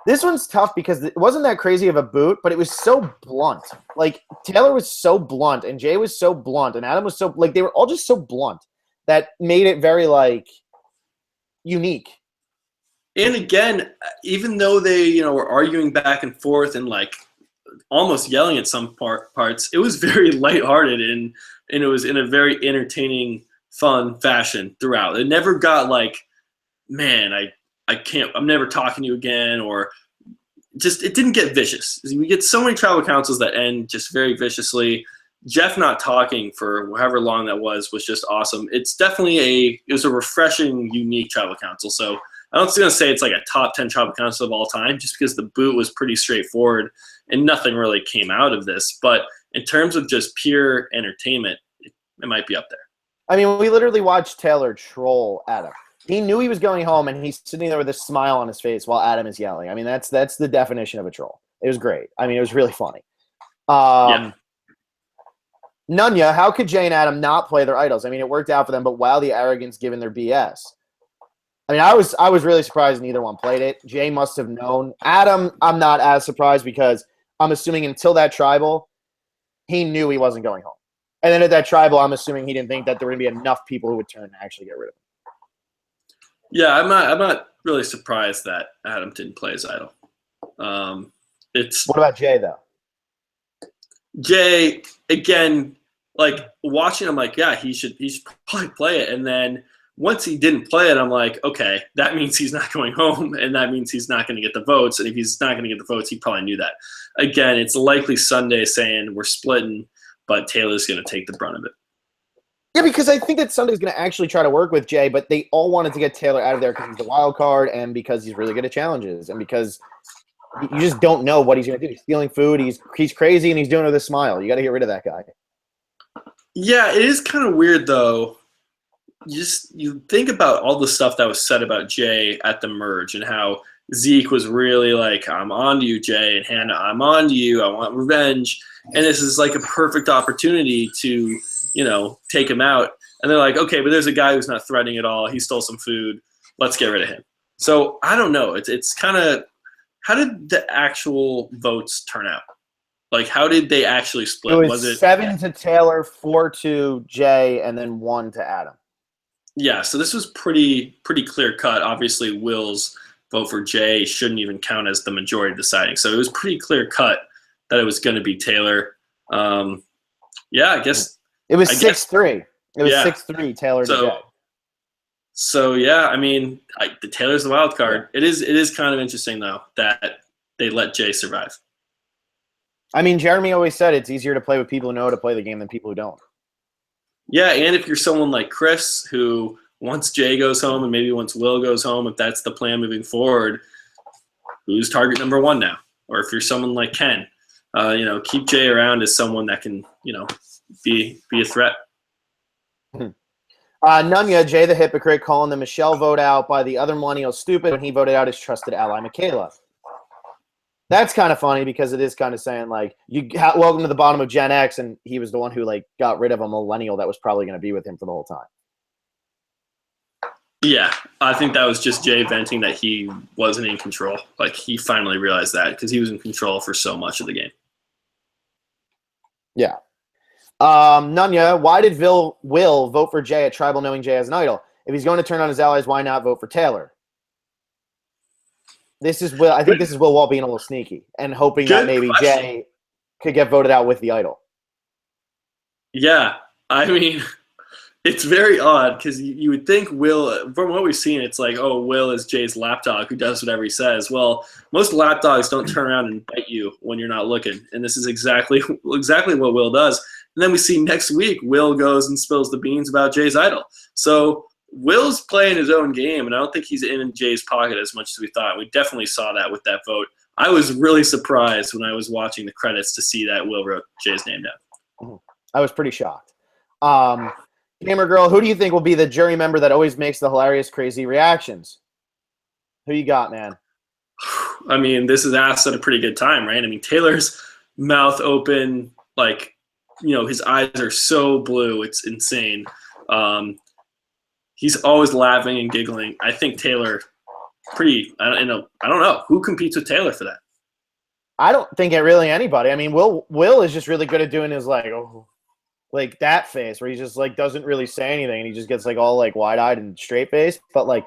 This one's tough because it wasn't that crazy of a boot, but it was so blunt. Like, Taylor was so blunt, and Jay was so blunt, and Adam was so – like, they were all just so blunt that made it very, like, unique. And again, even though they, were arguing back and forth and, like, almost yelling at some parts, it was very lighthearted and it was in a very entertaining, fun fashion throughout. It never got like, man, I'm never talking to you again, or just, it didn't get vicious. We get so many tribal councils that end just very viciously. Jeff not talking for however long that was just awesome. It's definitely it was a refreshing, unique tribal council. So I don't going to say it's like a top 10 tribal council of all time, just because the boot was pretty straightforward and nothing really came out of this. But in terms of just pure entertainment, it might be up there. I mean, we literally watched Taylor troll Adam. He knew he was going home, and he's sitting there with a smile on his face while Adam is yelling. I mean, that's the definition of a troll. It was great. I mean, it was really funny. Yeah. Nunya, how could Jay and Adam not play their idols? I mean, it worked out for them, but wow, the arrogance given their BS. I mean, I was really surprised neither one played it. Jay must have known. Adam, I'm not as surprised because I'm assuming until that tribal, he knew he wasn't going home. And then at that tribal, I'm assuming he didn't think that there were going to be enough people who would turn and actually get rid of him. Yeah, I'm not really surprised that Adam didn't play his idol. What about Jay, though? Jay, again, like watching him, like, yeah, he should probably play it. And then once he didn't play it, I'm like, okay, that means he's not going home, and that means he's not going to get the votes. And if he's not going to get the votes, he probably knew that. Again, it's likely Sunday saying we're splitting, but Taylor's going to take the brunt of it. Yeah, because I think that Sunday's going to actually try to work with Jay, but they all wanted to get Taylor out of there because he's the wild card and because he's really good at challenges and because you just don't know what he's going to do. He's stealing food. He's crazy, and he's doing it with a smile. You got to get rid of that guy. Yeah, it is kind of weird, though. You think about all the stuff that was said about Jay at the merge and how Zeke was really like, I'm on to you, Jay, and Hannah, I'm on to you. I want revenge. And this is like a perfect opportunity to, take him out. And they're like, okay, but there's a guy who's not threatening at all. He stole some food. Let's get rid of him. So I don't know. It's kind of, how did the actual votes turn out? Like, how did they actually split? Was it 7 to Taylor, 4 to Jay, and then 1 to Adam? Yeah, so this was pretty clear cut. Obviously, Will's vote for Jay shouldn't even count as the majority deciding. So it was pretty clear cut that it was going to be Taylor. Yeah, I guess it was 6-3. It was 6-3 Taylor to Jay. So yeah, I mean, the Taylor's the wild card. Yeah. It is kind of interesting though that they let Jay survive. I mean, Jeremy always said it's easier to play with people who know how to play the game than people who don't. Yeah, and if you're someone like Chris, who once Jay goes home and maybe once Will goes home, if that's the plan moving forward, who's target number 1 now? Or if you're someone like Ken, keep Jay around as someone that can, be a threat. Nunya, Jay the hypocrite, calling the Michelle vote out by the other millennials stupid when he voted out his trusted ally, Michaela. That's kind of funny because it is kind of saying, like, welcome to the bottom of Gen X, and he was the one who, like, got rid of a millennial that was probably going to be with him for the whole time. Yeah, I think that was just Jay venting that he wasn't in control. Like, he finally realized that because he was in control for so much of the game. Yeah. Nunya, why did Will vote for Jay at Tribal knowing Jay as an idol? If he's going to turn on his allies, why not vote for Taylor? This is Will. I think this is Will Wall being a little sneaky and hoping that maybe Jay could get voted out with the idol. Yeah, I mean, it's very odd because you would think Will, from what we've seen, it's like, oh, Will is Jay's lapdog who does whatever he says. Well, most lapdogs don't turn around and bite you when you're not looking, and this is exactly what Will does. And then we see next week Will goes and spills the beans about Jay's idol. So Will's playing his own game, and I don't think he's in Jay's pocket as much as we thought. We definitely saw that with that vote. I was really surprised when I was watching the credits to see that Will wrote Jay's name down. I was pretty shocked. Gamer Girl, who do you think will be the jury member that always makes the hilarious, crazy reactions? Who you got, man? I mean, this is asked at a pretty good time, right? I mean, Taylor's mouth open, like, his eyes are so blue. It's insane. He's always laughing and giggling. I think Taylor I don't know. Who competes with Taylor for that? I don't think really anybody. I mean, Will is just really good at doing his like that face where he just like doesn't really say anything and he just gets like all like wide-eyed and straight-faced. But like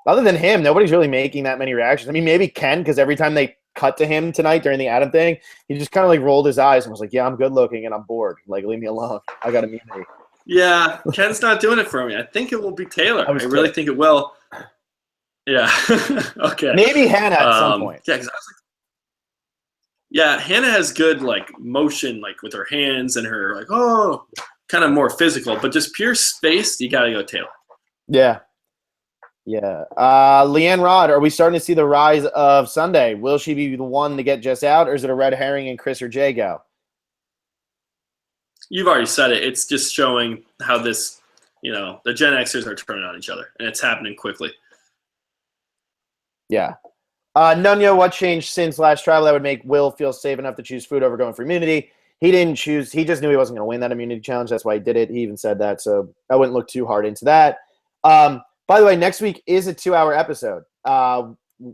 other than him, nobody's really making that many reactions. I mean, maybe Ken, because every time they cut to him tonight during the Adam thing, he just kind of like rolled his eyes and was like, "Yeah, I'm good looking and I'm bored. Like, leave me alone. I got immunity." Yeah, Ken's not doing it for me. I think it will be Taylor. I really think it will. Yeah. Okay. Maybe Hannah at some point. Yeah, because I was like, yeah, Hannah has good like motion, like with her hands and her like kind of more physical, but just pure space. You gotta go Taylor. Yeah. Yeah. Leanne Rod, are we starting to see the rise of Sunday? Will she be the one to get Jess out, or is it a red herring and Chris or Jay go? You've already said it. It's just showing how this, the Gen Xers are turning on each other, and it's happening quickly. Yeah. Nunya, what changed since last travel that would make Will feel safe enough to choose food over going for immunity? He didn't choose. He just knew he wasn't going to win that immunity challenge. That's why he did it. He even said that, so I wouldn't look too hard into that. By the way, next week is a 2-hour episode.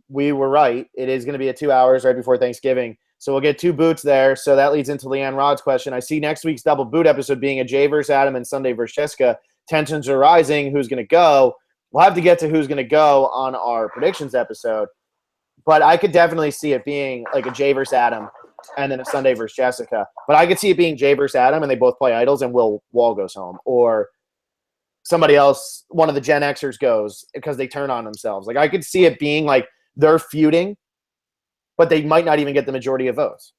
We were right. It is going to be 2 hours right before Thanksgiving. So we'll get 2 boots there. So that leads into Leanne Rod's question. I see next week's double boot episode being a Jay versus Adam and Sunday versus Jessica. Tensions are rising. Who's going to go? We'll have to get to who's going to go on our predictions episode. But I could definitely see it being like a Jay versus Adam and then a Sunday versus Jessica. But I could see it being Jay versus Adam and they both play idols and Will Wall goes home. Or somebody else, one of the Gen Xers goes because they turn on themselves. Like I could see it being like they're feuding, but they might not even get the majority of votes.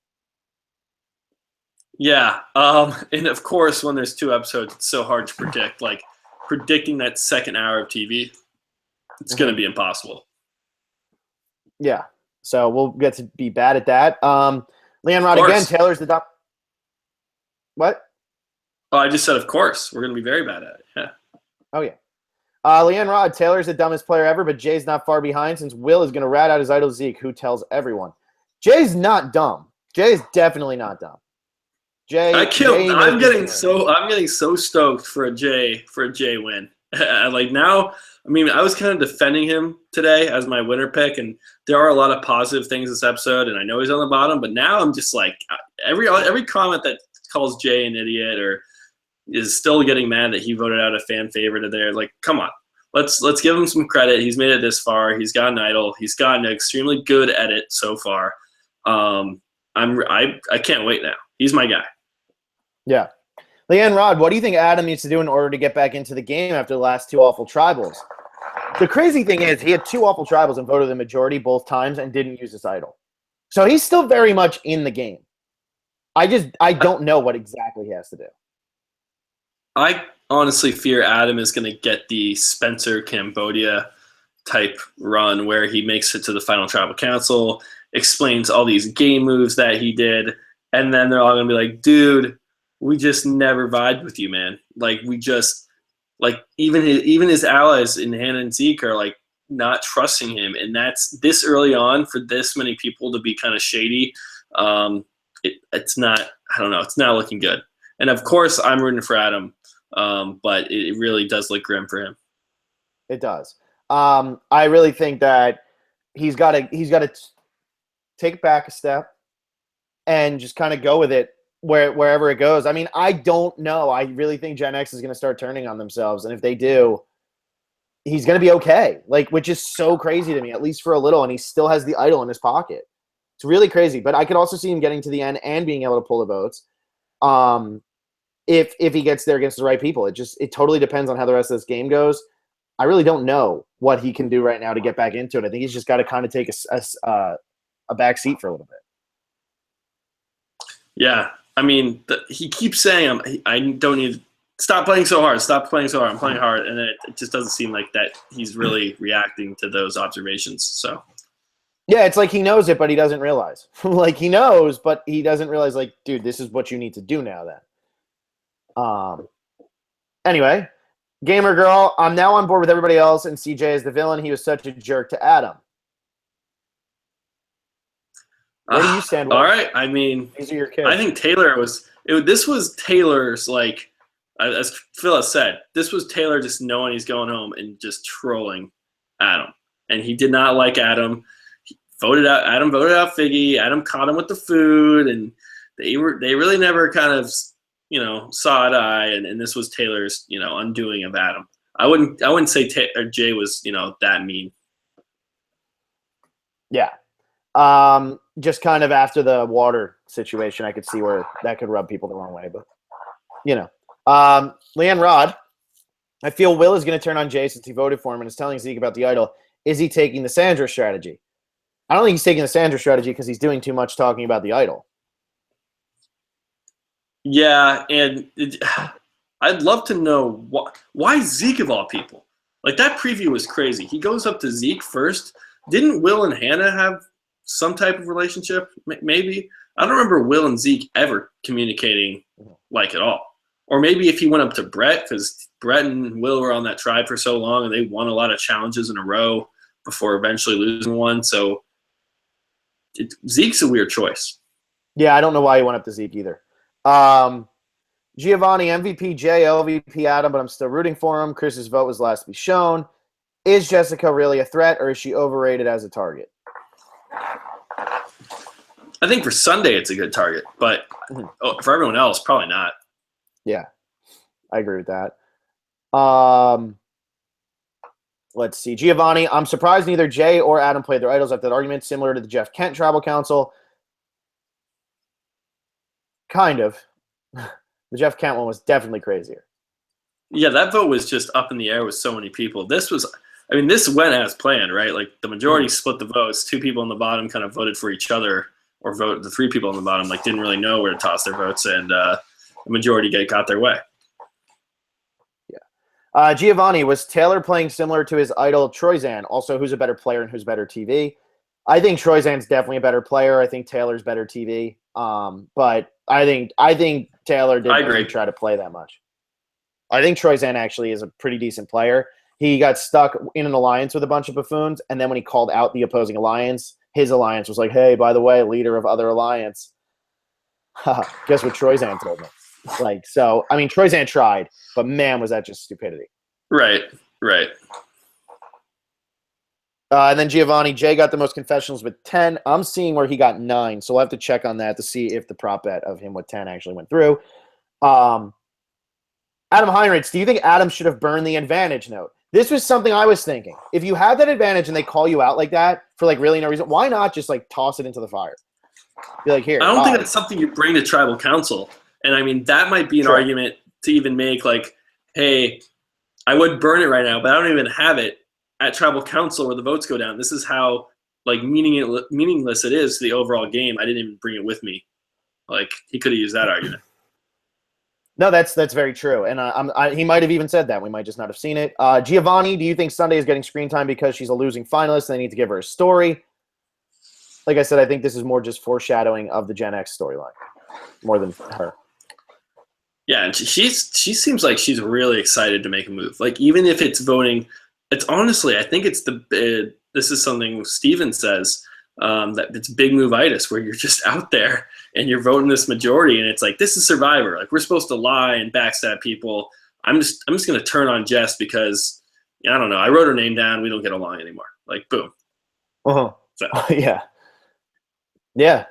Yeah. And of course, when there's 2 episodes, it's so hard to predict. Like predicting that second hour of TV, it's going to be impossible. Yeah. So we'll get to be bad at that. Leanne Rod again, Taylor's the top. What? Oh, I just said, of course. We're going to be very bad at it. Yeah. Oh, yeah. Leanne Rod, Taylor's the dumbest player ever, but Jay's not far behind since Will is going to rat out his idol Zeke, who tells everyone. Jay's not dumb. Jay's definitely not dumb. I'm getting so stoked for a Jay win. Like now, I mean, I was kind of defending him today as my winner pick, and there are a lot of positive things this episode, and I know he's on the bottom, but now I'm just like every comment that calls Jay an idiot or is still getting mad that he voted out a fan favorite of there. Like, come on, let's give him some credit. He's made it this far. He's got an idol. He's gotten extremely good at it so far. I can't wait now. He's my guy. Yeah. Leanne Rod, what do you think Adam needs to do in order to get back into the game after the last 2 awful tribals? The crazy thing is he had 2 awful tribals and voted the majority both times and didn't use his idol. So he's still very much in the game. I don't know what exactly he has to do. I honestly fear Adam is going to get the Spencer Cambodia type run where he makes it to the final tribal council, explains all these game moves that he did, and then they're all going to be like, dude, we just never vibed with you, man. Like we just even his allies in Hannah and Zeke are like not trusting him, and that's this early on for this many people to be kind of shady. It's not. I don't know. It's not looking good. And of course, I'm rooting for Adam, but it really does look grim for him. It does. I really think that he's got to take back a step and just kind of go with it. Wherever it goes. I mean, I don't know. I really think Gen X is going to start turning on themselves. And if they do, he's going to be okay. Like, which is so crazy to me, at least for a little. And he still has the idol in his pocket. It's really crazy. But I could also see him getting to the end and being able to pull the votes. If he gets there against the right people. It totally depends on how the rest of this game goes. I really don't know what he can do right now to get back into it. I think he's just got to kind of take a back seat for a little bit. Yeah. I mean, he keeps saying, I don't need – stop playing so hard. Stop playing so hard. I'm playing hard. And it just doesn't seem like that he's really reacting to those observations. So, Yeah, it's like he knows it, but he doesn't realize. Like he knows, but he doesn't realize. Like, dude, this is what you need to do now. Then, anyway, gamer girl, I'm now on board with everybody else, and CJ is the villain. He was such a jerk to Adam. Where do you stand? All right, I mean, these are your kids. I think Taylor this was Taylor's, like, as Phil has said, this was Taylor just knowing he's going home and just trolling Adam, and he did not like Adam. Adam voted out Figgy. Adam caught him with the food, and they really never kind of, saw eye to eye, and this was Taylor's, undoing of Adam. I wouldn't say Jay was, that mean. Yeah. Just kind of after the water situation, I could see where that could rub people the wrong way, but Leanne Rod, I feel Will is going to turn on Jay since he voted for him and is telling Zeke about the idol. Is he taking the Sandra strategy? I don't think he's taking the Sandra strategy because he's doing too much talking about the idol. Yeah, and I'd love to know why Zeke of all people. Like, that preview was crazy. He goes up to Zeke first. Didn't Will and Hannah have some type of relationship? Maybe. I don't remember Will and Zeke ever communicating like at all. Or maybe if he went up to Brett, because Brett and Will were on that tribe for so long and they won a lot of challenges in a row before eventually losing one. So Zeke's a weird choice. Yeah, I don't know why he went up to Zeke either. Giovanni, MVP Jay, LVP Adam, but I'm still rooting for him. Chris's vote was last to be shown. Is Jessica really a threat, or is she overrated as a target? I think for Sunday it's a good target, but for everyone else, probably not. Yeah, I agree with that. Let's see. Giovanni, I'm surprised neither Jay or Adam played their idols after that argument, similar to the Jeff Kent Tribal Council. Kind of. The Jeff Kent one was definitely crazier. Yeah, that vote was just up in the air with so many people. This went as planned, right? Like, the majority split the votes. 2 people on the bottom kind of voted for each other, or the 3 people on the bottom didn't really know where to toss their votes, and the majority got their way. Yeah. Giovanni, was Taylor playing similar to his idol Troyzan? Also, who's a better player and who's better TV? I think Troyzan's definitely a better player. I think Taylor's better TV. But I think Taylor didn't really try to play that much. I think Troyzan actually is a pretty decent player. He got stuck in an alliance with a bunch of buffoons, and then when he called out the opposing alliance, his alliance was like, hey, by the way, leader of other alliance. Guess what Troyzan told me? Troyzan tried, but man, was that just stupidity. Right. And then Giovanni, Jay got the most confessionals with 10. I'm seeing where he got 9, so we'll have to check on that to see if the prop bet of him with 10 actually went through. Adam Heinrichs, do you think Adam should have burned the advantage note? This was something I was thinking. If you have that advantage and they call you out like that for really no reason, why not just toss it into the fire? Be like, here. I don't think that's something you bring to tribal council. And that might be an argument to even make, hey, I would burn it right now, but I don't even have it at tribal council where the votes go down. This is how meaningless it is to the overall game. I didn't even bring it with me. He could have used that argument. No, that's very true. And he might have even said that. We might just not have seen it. Giovanni, do you think Sunday is getting screen time because she's a losing finalist and they need to give her a story? Like I said, I think this is more just foreshadowing of the GenX storyline more than her. Yeah, and she seems like she's really excited to make a move. Even if it's voting, it's honestly, I think it's this is something Steven says, that it's big move-itis, where you're just out there and you're voting this majority, and it's this is Survivor. We're supposed to lie and backstab people. I'm just going to turn on Jess because, I don't know, I wrote her name down. We don't get along anymore. Boom. Uh-huh. So. Yeah.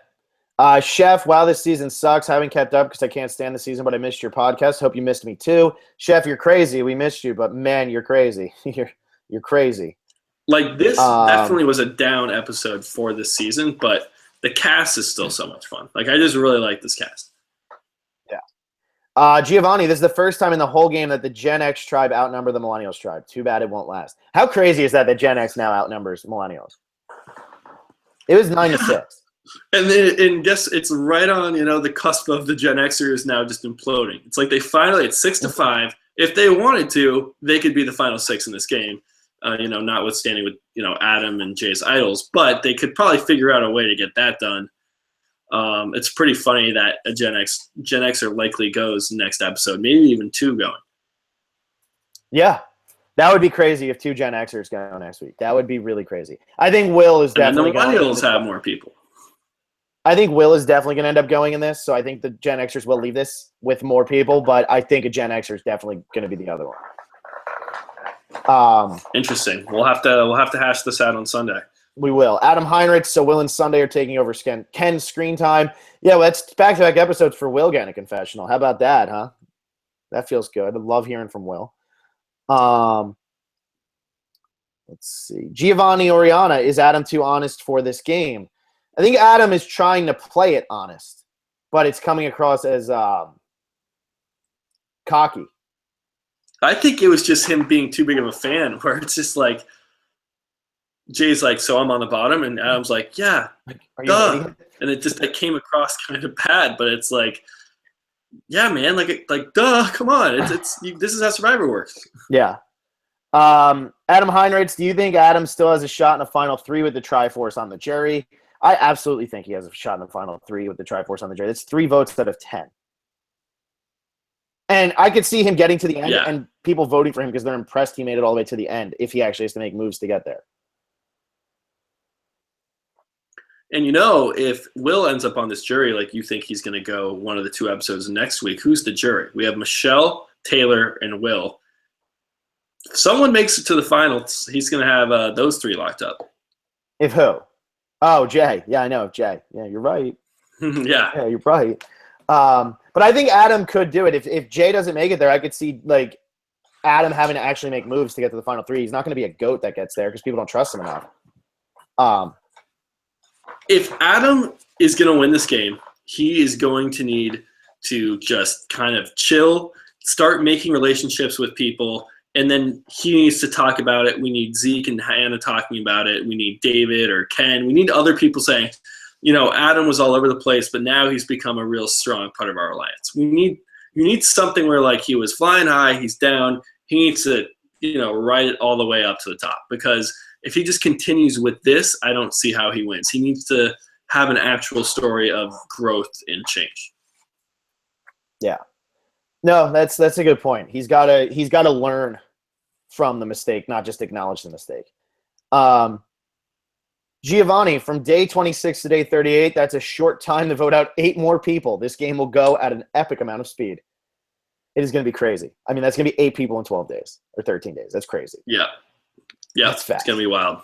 Chef, wow, this season sucks. I haven't kept up because I can't stand the season, but I missed your podcast. Hope you missed me too. Chef, you're crazy. We missed you, but man, you're crazy. You're crazy. This definitely was a down episode for this season, but the cast is still so much fun. I just really like this cast. Yeah. Giovanni, this is the first time in the whole game that the Gen X tribe outnumber the Millennials tribe. Too bad it won't last. How crazy is that Gen X now outnumbers Millennials? It was 9-6. And guess it's right on, the cusp of the Gen Xers now just imploding. It's they finally, it's 6-5. If they wanted to, they could be the final 6 in this game. notwithstanding with Adam and Jay's idols, but they could probably figure out a way to get that done. It's pretty funny that a Gen Xer likely goes next episode, maybe even 2 going. Yeah, that would be crazy if 2 Gen Xers go next week. That would be really crazy. I think Will is definitely going. And the Millennials have more people. I think Will is definitely going to end up going in this, so I think the Gen Xers will leave this with more people, but I think a Gen Xer is definitely going to be the other one. Interesting. We'll have to hash this out on Sunday. We will. Adam Heinrich, so Will and Sunday are taking over Ken's screen time. Yeah, well, that's back-to-back episodes for Will getting a confessional. How about that, huh? That feels good. I love hearing from Will. Let's see. Giovanni Oriana, is Adam too honest for this game? I think Adam is trying to play it honest, but it's coming across as cocky. I think it was just him being too big of a fan, where it's just like, Jay's like, so I'm on the bottom, and Adam's like, yeah, duh. And it just came across kind of bad, but it's like, yeah, man, like duh, come on, this is how Survivor works. Yeah. Adam Heinrichs, do you think Adam still has a shot in the final 3 with the Triforce on the jury? I absolutely think he has a shot in the final 3 with the Triforce on the jury. That's 3 votes out of 10. And I could see him getting to the end and people voting for him because they're impressed he made it all the way to the end if he actually has to make moves to get there. And if Will ends up on this jury, like you think he's going to go one of the 2 episodes next week, who's the jury? We have Michelle, Taylor, and Will. If someone makes it to the finals, he's going to have those 3 locked up. If who? Oh, Jay. Yeah, I know. Jay. Yeah, you're right. Yeah, you're right. But I think Adam could do it. If Jay doesn't make it there, I could see Adam having to actually make moves to get to the final 3. He's not going to be a goat that gets there because people don't trust him enough. If Adam is going to win this game, he is going to need to just kind of chill, start making relationships with people, and then he needs to talk about it. We need Zeke and Hannah talking about it. We need David or Ken. We need other people saying, Adam was all over the place, but now he's become a real strong part of our alliance. You need something where he was flying high, he's down. He needs to, ride it all the way up to the top, because if he just continues with this, I don't see how he wins. He needs to have an actual story of growth and change. Yeah. No, that's a good point. He's got to learn from the mistake, not just acknowledge the mistake. Giovanni, from day 26 to day 38, that's a short time to vote out 8 more people. This game will go at an epic amount of speed. It is going to be crazy. I mean, that's going to be 8 people in 12 days or 13 days. That's crazy. Yeah. That's fast. It's going to be wild.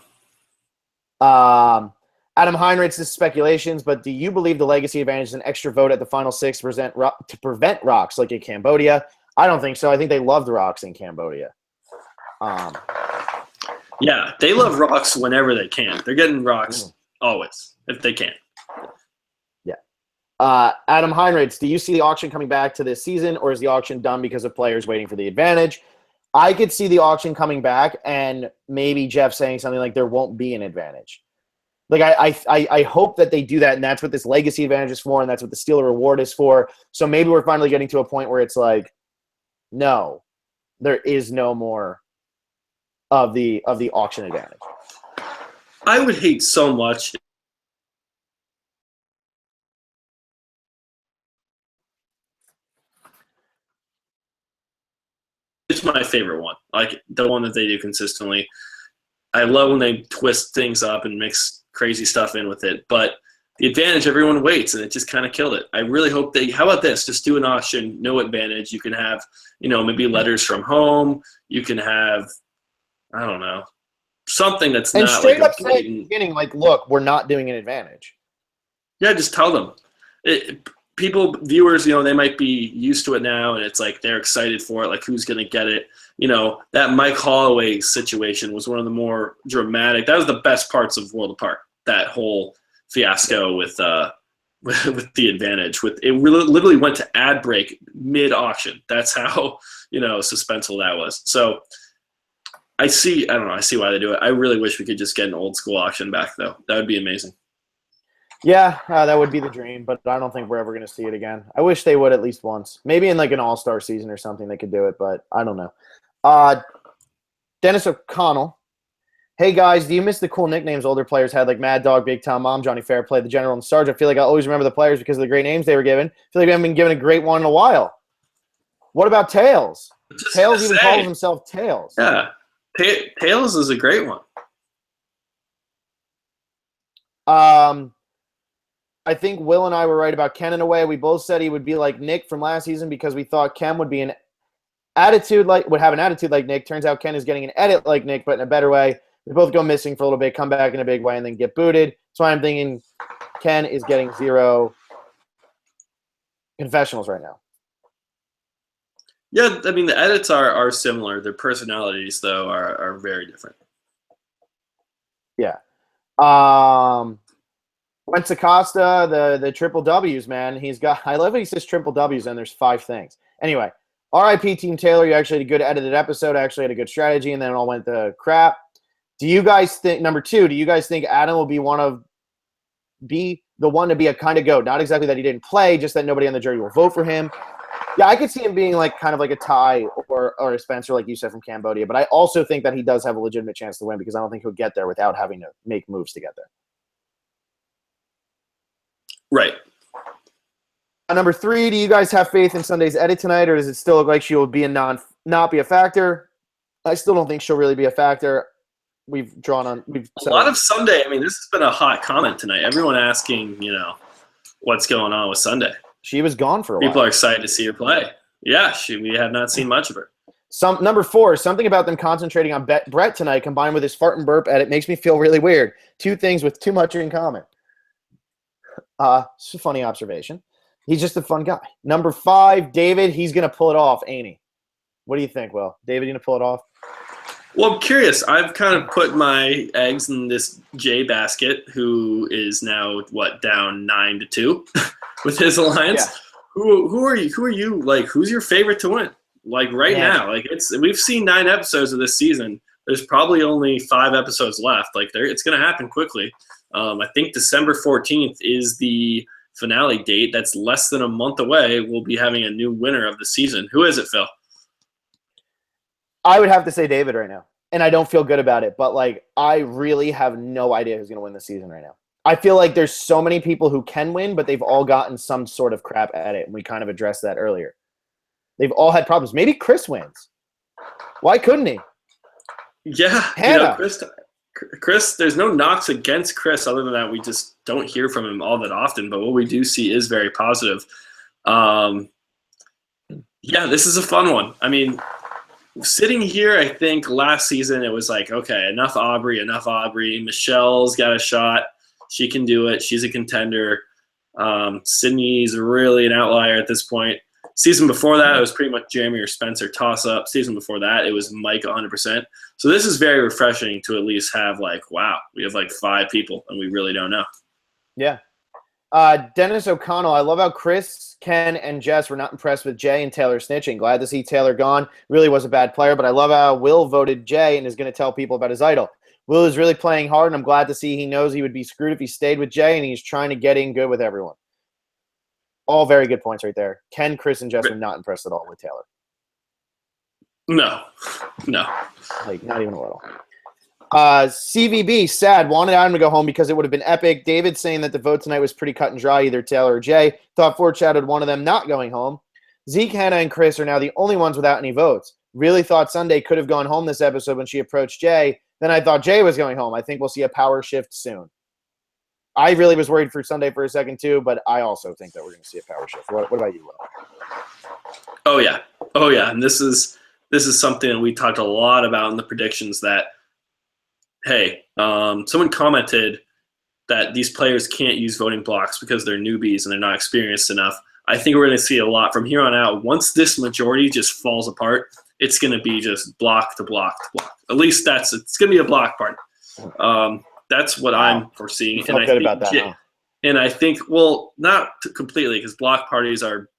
Adam Heinrichs, this is speculations, but do you believe the legacy advantage is an extra vote at the final 6 to prevent rocks like in Cambodia? I don't think so. I think they love the rocks in Cambodia. Yeah, they love rocks whenever they can. They're getting rocks always, if they can. Yeah. Adam Heinrichs, do you see the auction coming back to this season, or is the auction done because of players waiting for the advantage? I could see the auction coming back and maybe Jeff saying something like there won't be an advantage. I hope that they do that, and that's what this legacy advantage is for, and that's what the Stealer Reward is for. So maybe we're finally getting to a point where it's like, no, there is no more of the auction advantage. I would hate so much. It's my favorite one, like the one that they do consistently. I love when they twist things up and mix crazy stuff in with it. But the advantage, everyone waits, and it just kind of killed it. I really hope they – how about this? Just do an auction, no advantage. You can have, maybe letters from home. You can have, I don't know, something that's and not straight like up say at the beginning, look, we're not doing an advantage. Yeah, just tell them. Viewers, they might be used to it now, and it's like they're excited for it, like who's going to get it. That Mike Holloway situation was one of the more dramatic. That was the best parts of World Apart, that whole fiasco with the advantage. It literally went to ad break mid-auction. That's how, suspenseful that was. So I see why they do it. I really wish we could just get an old school auction back, though. That would be amazing. Yeah, that would be the dream, but I don't think we're ever going to see it again. I wish they would at least once. Maybe in an all-star season or something they could do it, but I don't know. Dennis O'Connell, Hey guys, do you miss the cool nicknames older players had, like Mad Dog, Big Tom, Mom, Johnny Fairplay, the General, and Sarge? I feel like I always remember the players because of the great names they were given. I feel like we haven't been given a great one in a while. What about Tails? Tails even calls himself Tails. Yeah, Tails is a great one. I think Will and I were right about Ken in a way. We both said he would be like Nick from last season because we thought Ken would have an attitude like Nick. Turns out Ken is getting an edit like Nick, but in a better way. They both go missing for a little bit, come back in a big way, and then get booted. So I'm thinking Ken is getting 0 confessionals right now. Yeah, I mean, the edits are similar. Their personalities, though, are very different. Yeah. Wentz Acosta, the triple W's, man. I love how he says triple W's and there's 5 things. Anyway, RIP Team Taylor, you actually had a good edited episode, actually had a good strategy, and then it all went to crap. Do you guys think, number 2, do you guys think Adam will be the one to be a kind of goat? Not exactly that he didn't play, just that nobody on the jury will vote for him. Yeah, I could see him being like kind of like a Ty or a Spencer, like you said, from Cambodia. But I also think that he does have a legitimate chance to win because I don't think he'll get there without having to make moves to get there. Right. Number 3, do you guys have faith in Sunday's edit tonight, or does it still look like she will be not be a factor? I still don't think she'll really be a factor. We've a lot of Sunday. I mean, this has been a hot comment tonight. Everyone asking, what's going on with Sunday. She was gone for a while. People are excited to see her play. Yeah, we have not seen much of her. Number 4, something about them concentrating on Brett tonight combined with his fart and burp edit makes me feel really weird. 2 things with too much in common. It's a funny observation. He's just a fun guy. Number 5, David, he's going to pull it off, ain't he? What do you think, Will? David going to pull it off? Well, I'm curious. I've kind of put my eggs in this Jay basket, who is now, down 9-2 with his alliance. Yeah. Who are you? Like, who's your favorite to win? Like, now. Like, we've seen 9 episodes of this season. There's probably only 5 episodes left. Like, it's going to happen quickly. I think December 14th is the finale date. That's less than a month away. We'll be having a new winner of the season. Who is it, Phil? I would have to say David right now, and I don't feel good about it, but I really have no idea who's going to win the season right now. I feel like there's so many people who can win, but they've all gotten some sort of crap at it, and we kind of addressed that earlier. They've all had problems. Maybe Chris wins. Why couldn't he? Yeah, Hannah. Chris, there's no knocks against Chris other than that we just don't hear from him all that often, but what we do see is very positive. Yeah, this is a fun one. I mean, sitting here, I think last season it was like, okay, enough Aubrey. Michelle's got a shot. She can do it. She's a contender. Sydney's really an outlier at this point. Season before that, it was pretty much Jeremy or Spencer toss-up. Season before that, it was Mike 100%. So this is very refreshing to at least have wow, we have 5 people, and we really don't know. Yeah. Dennis O'Connell, I love how Chris, Ken, and Jess were not impressed with Jay and Taylor snitching. Glad to see Taylor gone. Really was a bad player, but I love how Will voted Jay and is going to tell people about his idol. Will is really playing hard, and I'm glad to see he knows he would be screwed if he stayed with Jay, and he's trying to get in good with everyone. All very good points right there. Ken, Chris, and Jess were not impressed at all with Taylor. No. Not even a little. CVB, sad. Wanted Adam to go home because it would have been epic. David saying that the vote tonight was pretty cut and dry, either Taylor or Jay. Thought foreshadowed one of them not going home. Zeke, Hannah, and Chris are now the only ones without any votes. Really thought Sunday could have gone home this episode when she approached Jay. Then I thought Jay was going home. I think we'll see a power shift soon. I really was worried for Sunday for a second too, but I also think that we're going to see a power shift. What about you, Will? Oh yeah, and this is something that we talked a lot about in the predictions. That someone commented that these players can't use voting blocks because they're newbies and they're not experienced enough. I think we're going to see a lot from here on out. Once this majority just falls apart, it's going to be just block to block to block. At least it's going to be a block party. That's what I'm foreseeing. You feel good about that, huh? And I think, well, not completely, because block parties are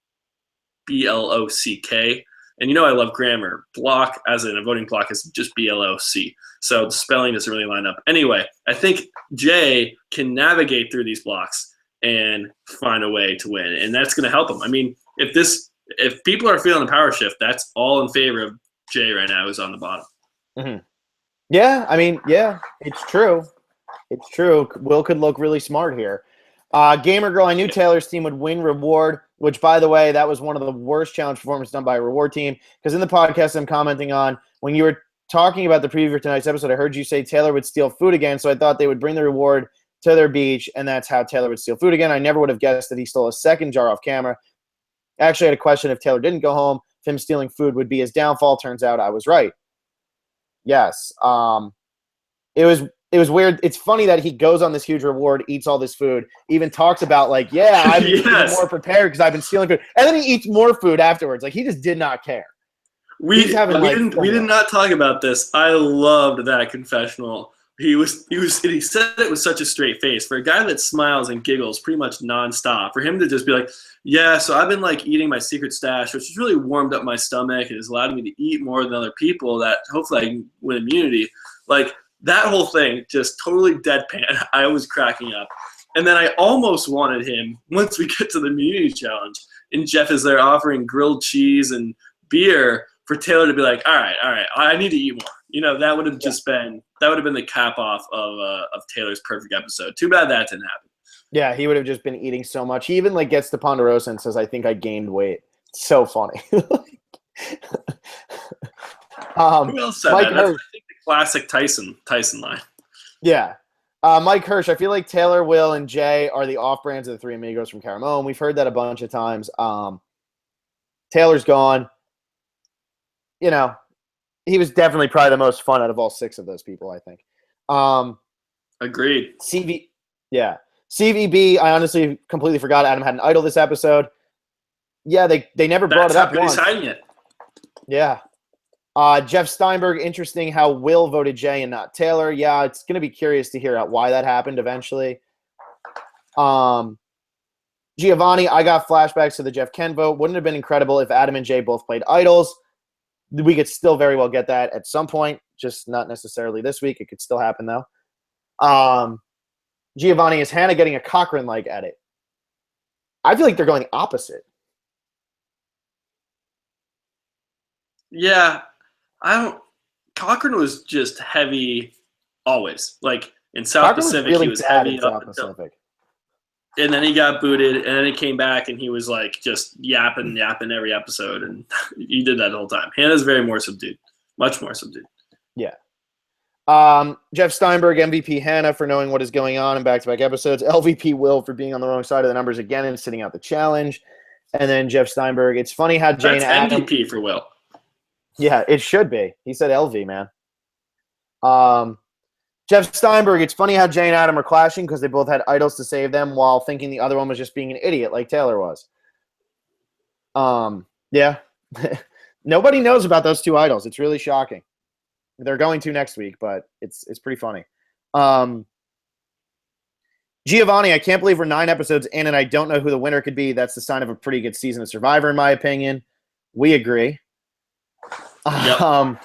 BLOCK. And I love grammar. Block, as in a voting block, is just BLOC. So the spelling doesn't really line up. Anyway, I think Jay can navigate through these blocks and find a way to win. And that's going to help him. I mean, if people are feeling the power shift, that's all in favor of Jay right now, who's on the bottom. Mm-hmm. Yeah, I mean, yeah, it's true. It's true. Will could look really smart here. Gamer Girl, I knew Taylor's team would win reward, which, by the way, that was one of the worst challenge performances done by a reward team. Because in the podcast I'm commenting on, when you were talking about the preview for tonight's episode, I heard you say Taylor would steal food again, so I thought they would bring the reward to their beach, and that's how Taylor would steal food again. I never would have guessed that he stole a second jar off camera. Actually, I had a question if Taylor didn't go home, if him stealing food would be his downfall. Turns out I was right. Yes. It was weird. It's funny that he goes on this huge reward, eats all this food, even talks about like, yeah, I'm even more prepared because I've been stealing food, and then he eats more food afterwards. Like he just did not care. We did not talk about this. I loved that confessional. He said it with such a straight face. For a guy that smiles and giggles pretty much nonstop, for him to just be like, yeah, so I've been like eating my secret stash, which has really warmed up my stomach and has allowed me to eat more than other people that hopefully I can win immunity. Like that whole thing, just totally deadpan. I was cracking up. And then I almost wanted him, once we get to the immunity challenge, and Jeff is there offering grilled cheese and beer, for Taylor to be like, all right, I need to eat more. You know, that would have been the cap off of Taylor's perfect episode. Too bad that didn't happen. Yeah, he would have just been eating so much. He even like gets to Ponderosa and says, I think I gained weight. It's so funny. Who else said that? That's, I think, the classic Tyson line. Yeah. Mike Hirsch, I feel like Taylor, Will, and Jay are the off-brands of the Three Amigos from Caramon. We've heard that a bunch of times. Taylor's gone. You know, he was definitely probably the most fun out of all six of those people, I think. Agreed. CVB, I honestly completely forgot Adam had an idol this episode. Yeah, they never brought it up once. That's how he's it. Yeah. Jeff Steinberg, interesting how Will voted Jay and not Taylor. Yeah, it's going to be curious to hear why that happened eventually. Giovanni, I got flashbacks to the Jeff Ken vote. Wouldn't it have been incredible if Adam and Jay both played idols? We could still very well get that at some point, just not necessarily this week. It could still happen, though. Giovanni, is Hannah getting a Cochran-like edit? I feel like they're going opposite. Yeah. Cochran was just heavy always. Like in South Pacific, really he was heavy up Pacific. And then he got booted, and then he came back, and he was like just yapping every episode, and he did that the whole time. Hannah's very more subdued, much more subdued. Yeah. Jeff Steinberg, MVP Hannah for knowing what is going on in back-to-back episodes. LVP Will for being on the wrong side of the numbers again and sitting out the challenge. And then Jeff Steinberg, it's funny how Jane That's MVP for Will. Yeah, it should be. He said LV, man. Jeff Steinberg, it's funny how Jay and Adam are clashing because they both had idols to save them while thinking the other one was just being an idiot like Taylor was. Yeah. Nobody knows about those two idols. It's really shocking. They're going to next week, but it's pretty funny. Giovanni, I can't believe we're 9 episodes in and I don't know who the winner could be. That's the sign of a pretty good season of Survivor, in my opinion. We agree. Yep.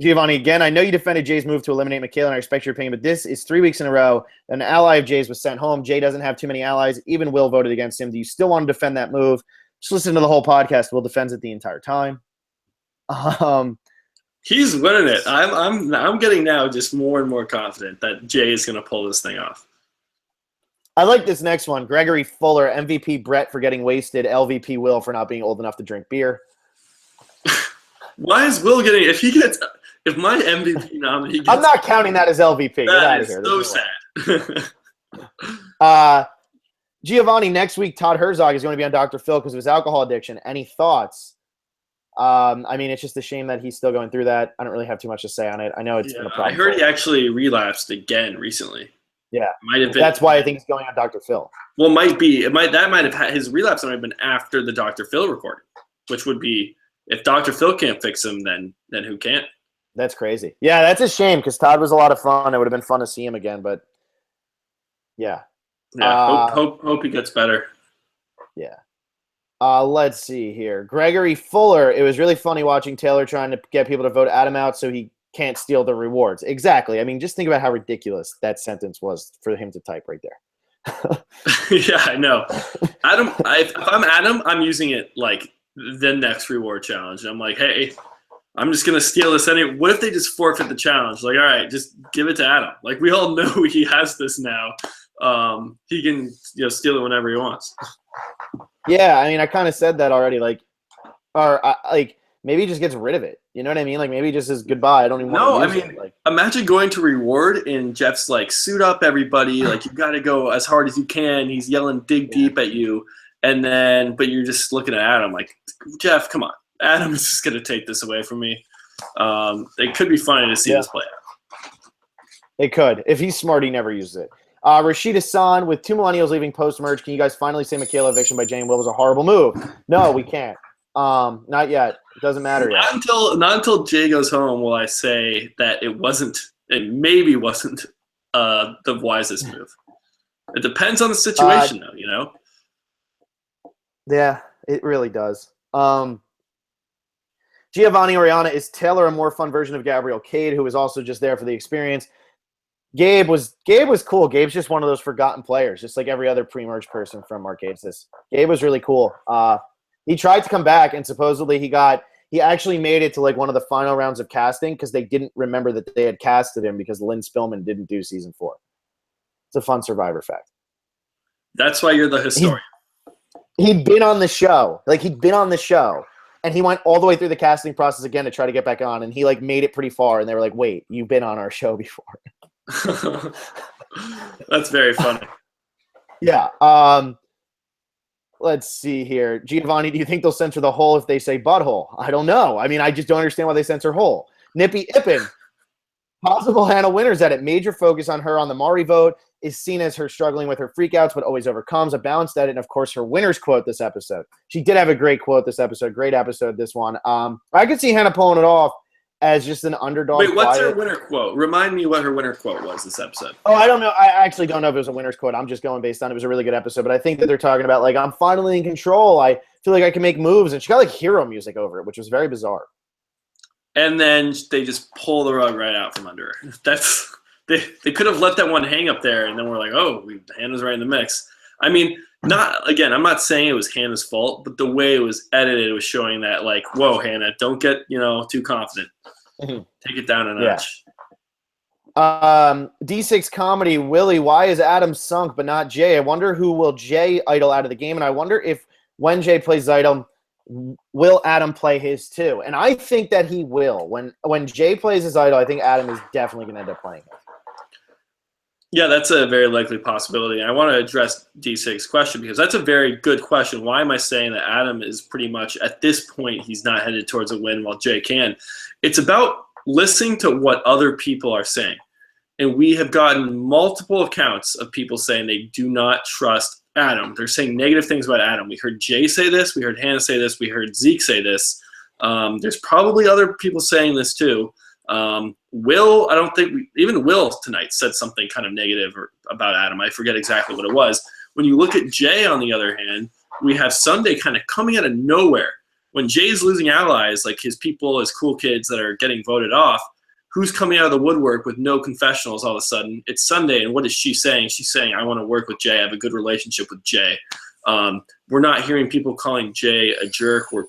Giovanni, again, I know you defended Jay's move to eliminate Michaela, and I respect your opinion, but this is 3 weeks in a row. An ally of Jay's was sent home. Jay doesn't have too many allies. Even Will voted against him. Do you still want to defend that move? Just listen to the whole podcast. Will defends it the entire time. He's winning it. I'm getting now just more and more confident that Jay is going to pull this thing off. I like this next one. Gregory Fuller, MVP Brett for getting wasted, LVP Will for not being old enough to drink beer. Why is Will getting? If my MVP nominee gets, I'm not counting that as LVP. Get out of here. So sad. Giovanni, next week Todd Herzog is going to be on Dr. Phil because of his alcohol addiction. Any thoughts? I mean, it's just a shame that he's still going through that. I don't really have too much to say on it. I know it's been a problem. I heard he actually relapsed again recently. Yeah, that's why I think he's going on Dr. Phil. Well, might be. That might have had his relapse might have been after the Dr. Phil recording, which would be if Dr. Phil can't fix him, then who can't? That's crazy. Yeah, that's a shame because Todd was a lot of fun. It would have been fun to see him again, but yeah. Yeah, hope he gets better. Yeah. Let's see here. Gregory Fuller, it was really funny watching Taylor trying to get people to vote Adam out so he can't steal the rewards. Exactly. I mean, just think about how ridiculous that sentence was for him to type right there. Yeah, I know. Adam, if I'm Adam, I'm using it like the next reward challenge. I'm like, hey, I'm just gonna steal this anyway. What if they just forfeit the challenge? Like, all right, just give it to Adam. Like, we all know he has this now. He can steal it whenever he wants. Yeah, I mean, I kind of said that already. Like, maybe he just gets rid of it. You know what I mean? Like, maybe he just says goodbye. I don't even want to use it. Like, imagine going to reward and Jeff's like, suit up, everybody. Like, you got to go as hard as you can. He's yelling, dig deep at you, but you're just looking at Adam like, Jeff, come on. Adam is just going to take this away from me. It could be funny to see this play out. It could. If he's smart, he never uses it. Rashid Hassan, with 2 millennials leaving post-merge, can you guys finally say Michaela eviction by Jane Will was a horrible move? No, we can't. Not yet. It doesn't matter yet. Not until Jay goes home will I say that it maybe wasn't the wisest move. It depends on the situation, though, Yeah, it really does. Giovanni Oriana, is Taylor a more fun version of Gabrielle Cade, who was also just there for the experience? Gabe was cool. Gabe's just one of those forgotten players, just like every other pre-merge person from Arcades. Gabe was really cool. He tried to come back, and supposedly he actually made it to like one of the final rounds of casting because they didn't remember that they had casted him because Lynn Spillman didn't do season 4. It's a fun Survivor fact. That's why you're the historian. He'd been on the show. And he went all the way through the casting process again to try to get back on, and he like made it pretty far, and they were like, wait, you've been on our show before. That's very funny. Yeah. Let's see here. Giovanni, do you think they'll censor the hole if they say butthole? I don't know. I mean, I just don't understand why they censor hole. Nippy Ippin. Possible Hannah winners at it. Major focus on her on the Mari vote is seen as her struggling with her freakouts, but always overcomes. A balanced edit, and of course, her winner's quote this episode. She did have a great quote this episide. Great episode, this one. I could see Hannah pulling it off as just an underdog. Wait, what's her winner quote? Remind me what her winner quote was this episode. Oh, I don't know. I actually don't know if it was a winner's quote. I'm just going based on it was a really good episode, but I think that they're talking about, like, I'm finally in control. I feel like I can make moves. And she got, like, hero music over it, which was very bizarre. And then they just pull the rug right out from under her. They could have let that one hang up there, and then we're like, oh, Hannah's right in the mix. I mean, I'm not saying it was Hannah's fault, but the way it was edited was showing that, like, whoa, Hannah, don't get, too confident. Take it down a notch. D6 comedy, Willie, why is Adam sunk but not Jay? I wonder who will Jay idle out of the game, and I wonder if when Jay plays idle, will Adam play his too? And I think that he will. When Jay plays his idol, I think Adam is definitely going to end up playing it. Yeah, that's a very likely possibility. And I want to address D6's question because that's a very good question. Why am I saying that Adam is pretty much, at this point, he's not headed towards a win while Jay can? It's about listening to what other people are saying. And we have gotten multiple accounts of people saying they do not trust Adam. They're saying negative things about Adam. We heard Jay say this. We heard Hannah say this. We heard Zeke say this. There's probably other people saying this too. Will, I don't think even Will tonight said something kind of negative about Adam. I forget exactly what it was. When you look at Jay, on the other hand, we have Sunday kind of coming out of nowhere. When Jay's losing allies, like his people, his cool kids that are getting voted off, who's coming out of the woodwork with no confessionals all of a sudden? It's Sunday, and what is she saying? She's saying, I want to work with Jay. I have a good relationship with Jay. We're not hearing people calling Jay a jerk, where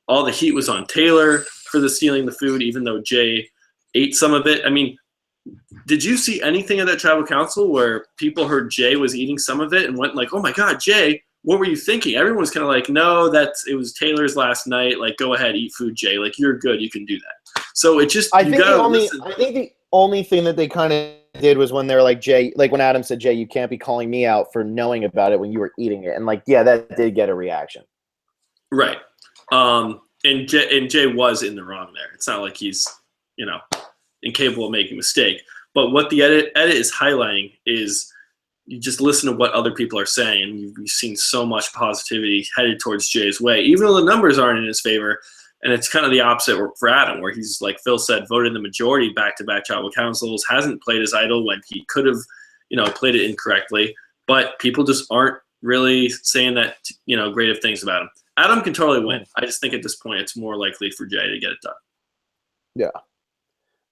all the heat was on Taylor for the stealing the food, even though Jay ate some of it. I mean, did you see anything at that tribal council where people heard Jay was eating some of it and went like, oh my God, Jay, what were you thinking? Everyone was kind of like, no, it was Taylor's last night. Like, go ahead, eat food, Jay. Like, you're good. You can do that. So it just, I think the only thing that they kind of did was when they were like, Jay, like when Adam said, Jay, you can't be calling me out for knowing about it when you were eating it. And like, yeah, that did get a reaction. Right. And Jay was in the wrong there. It's not like he's, incapable of making a mistake. But what the edit is highlighting is you just listen to what other people are saying, and you've seen so much positivity headed towards Jay's way, even though the numbers aren't in his favor. And it's kind of the opposite for Adam, where he's, like Phil said, voted the majority back-to-back tribal councils, hasn't played his idol when he could have, played it incorrectly. But people just aren't really saying that, great of things about him. Adam can totally win. I just think at this point it's more likely for Jay to get it done. Yeah.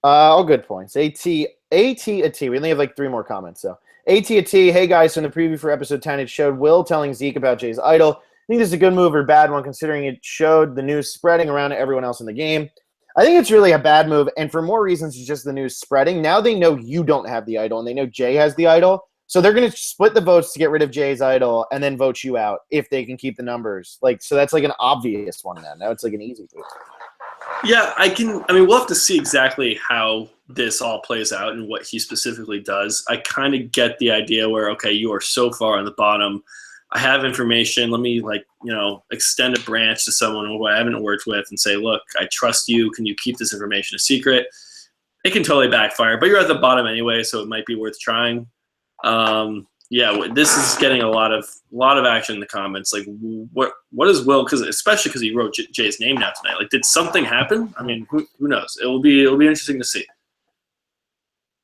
All good points. AT a T. We only have like 3 more comments. So AT a T. Hey guys, so in the preview for episode 10, it showed Will telling Zeke about Jay's idol. I think this is a good move or bad one, considering it showed the news spreading around to everyone else in the game. I think it's really a bad move, and for more reasons, it's just the news spreading. Now they know you don't have the idol, and they know Jay has the idol, so they're going to split the votes to get rid of Jay's idol and then vote you out if they can keep the numbers. Like, so that's like an obvious one now. Now it's like an easy move. Yeah, I mean, we'll have to see exactly how this all plays out and what he specifically does. I kind of get the idea where, okay, you are so far on the bottom. I have information. Let me, like, you know, extend a branch to someone who I haven't worked with and say, look, I trust you. Can you keep this information a secret? It can totally backfire, but you're at the bottom anyway, so it might be worth trying. Yeah, this is getting a lot of action in the comments. Like, what is Will? Because especially because he wrote Jay's name now tonight. Like, did something happen? I mean, who knows? It'll be interesting to see.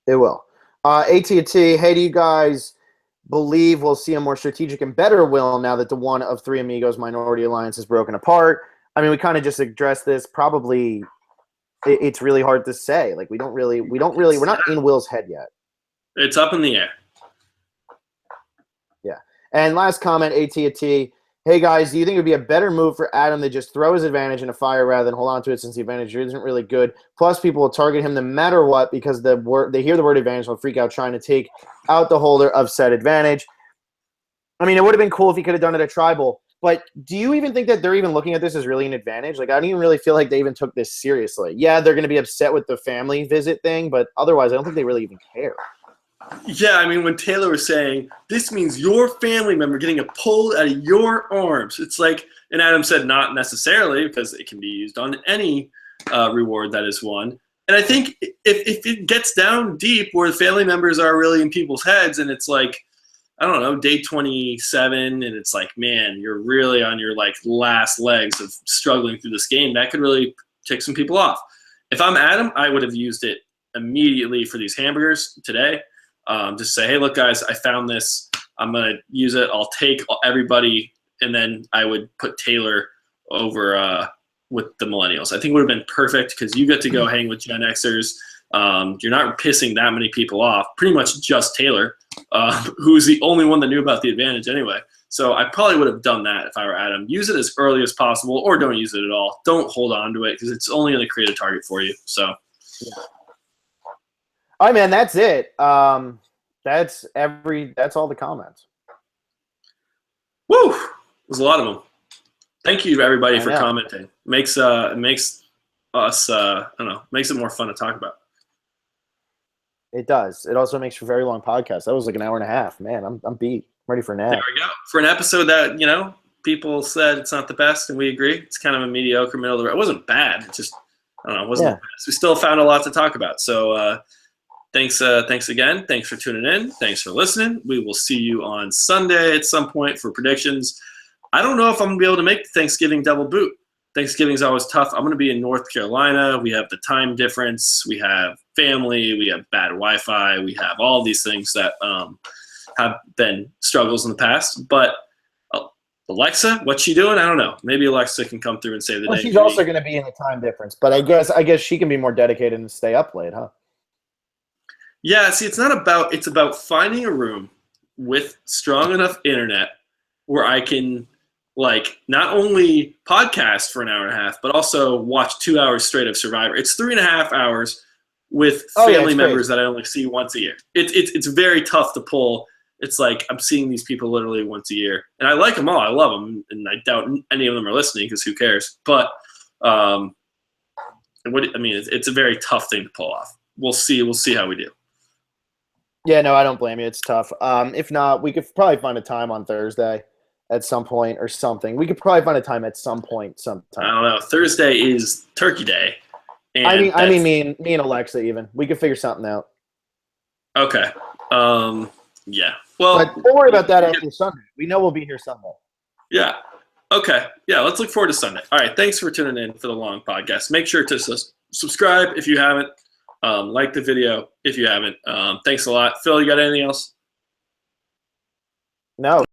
It will. AT&T, hey, do you guys believe we'll see a more strategic and better Will now that the one of Three Amigos minority alliance is broken apart? I mean, we kind of just addressed this. Probably, it's really hard to say. Like, we're not in Will's head yet. It's up in the air. Yeah. And last comment, AT&T. Hey, guys, do you think it would be a better move for Adam to just throw his advantage in a fire rather than hold on to it since the advantage isn't really good? Plus, people will target him no matter what because they hear the word advantage, they'll freak out trying to take out the holder of said advantage. I mean, it would have been cool if he could have done it at Tribal, but do you even think that they're even looking at this as really an advantage? Like, I don't even really feel like they even took this seriously. Yeah, they're going to be upset with the family visit thing, but otherwise, I don't think they really even care. Yeah, I mean, when Taylor was saying, this means your family member getting a pull out of your arms, it's like, and Adam said not necessarily because it can be used on any reward that is won. And I think if it gets down deep where the family members are really in people's heads and it's like, I don't know, day 27 and it's like, man, you're really on your like last legs of struggling through this game, that could really tick some people off. If I'm Adam, I would have used it immediately for these hamburgers today. Just say, hey, look, guys, I found this. I'm going to use it. I'll take everybody, and then I would put Taylor over with the Millennials. I think it would have been perfect because you get to go hang with Gen Xers. You're not pissing that many people off, pretty much just Taylor, who's the only one that knew about the advantage anyway. So I probably would have done that if I were Adam. Use it as early as possible or don't use it at all. Don't hold on to it because it's only going to create a target for you. So, yeah. All right, man, that's it. That's all the comments. Woo! There's a lot of them. Thank you to everybody for commenting. Makes us I don't know, makes it more fun to talk about. It does. It also makes for very long podcasts. That was like an hour and a half. Man, I'm beat. I'm ready for a nap. There we go. For an episode that, you know, people said it's not the best, and we agree. It's kind of a mediocre middle of the road. It wasn't bad. It just, I don't know, it wasn't the best. We still found a lot to talk about. So thanks again. Thanks for tuning in. Thanks for listening. We will see you on Sunday at some point for predictions. I don't know if I'm going to be able to make the Thanksgiving double boot. Thanksgiving is always tough. I'm going to be in North Carolina. We have the time difference. We have family. We have bad Wi-Fi. We have all these things that have been struggles in the past. But Alexa, what's she doing? I don't know. Maybe Alexa can come through and save the day. She's also going to be in the time difference. But I guess she can be more dedicated and stay up late, huh? Yeah, see, it's about finding a room with strong enough internet where I can, like, not only podcast for an hour and a half, but also watch 2 hours straight of Survivor. It's 3.5 hours with family members that I only see once a year. It's very tough to pull. It's like I'm seeing these people literally once a year, and I like them all. I love them, and I doubt any of them are listening because who cares? But it's a very tough thing to pull off. We'll see how we do. Yeah, no, I don't blame you. It's tough. If not, we could probably find a time on Thursday at some point or something. We could probably find a time at some point sometime. I don't know. Thursday is Turkey Day. And I mean, me and Alexa even. We could figure something out. Okay. Yeah. Well, but don't worry about that after Sunday. We know we'll be here Sunday. Yeah. Okay. Yeah, let's look forward to Sunday. All right. Thanks for tuning in for the long podcast. Make sure to subscribe if you haven't. Like the video if you haven't. Thanks a lot. Phil, you got anything else? No.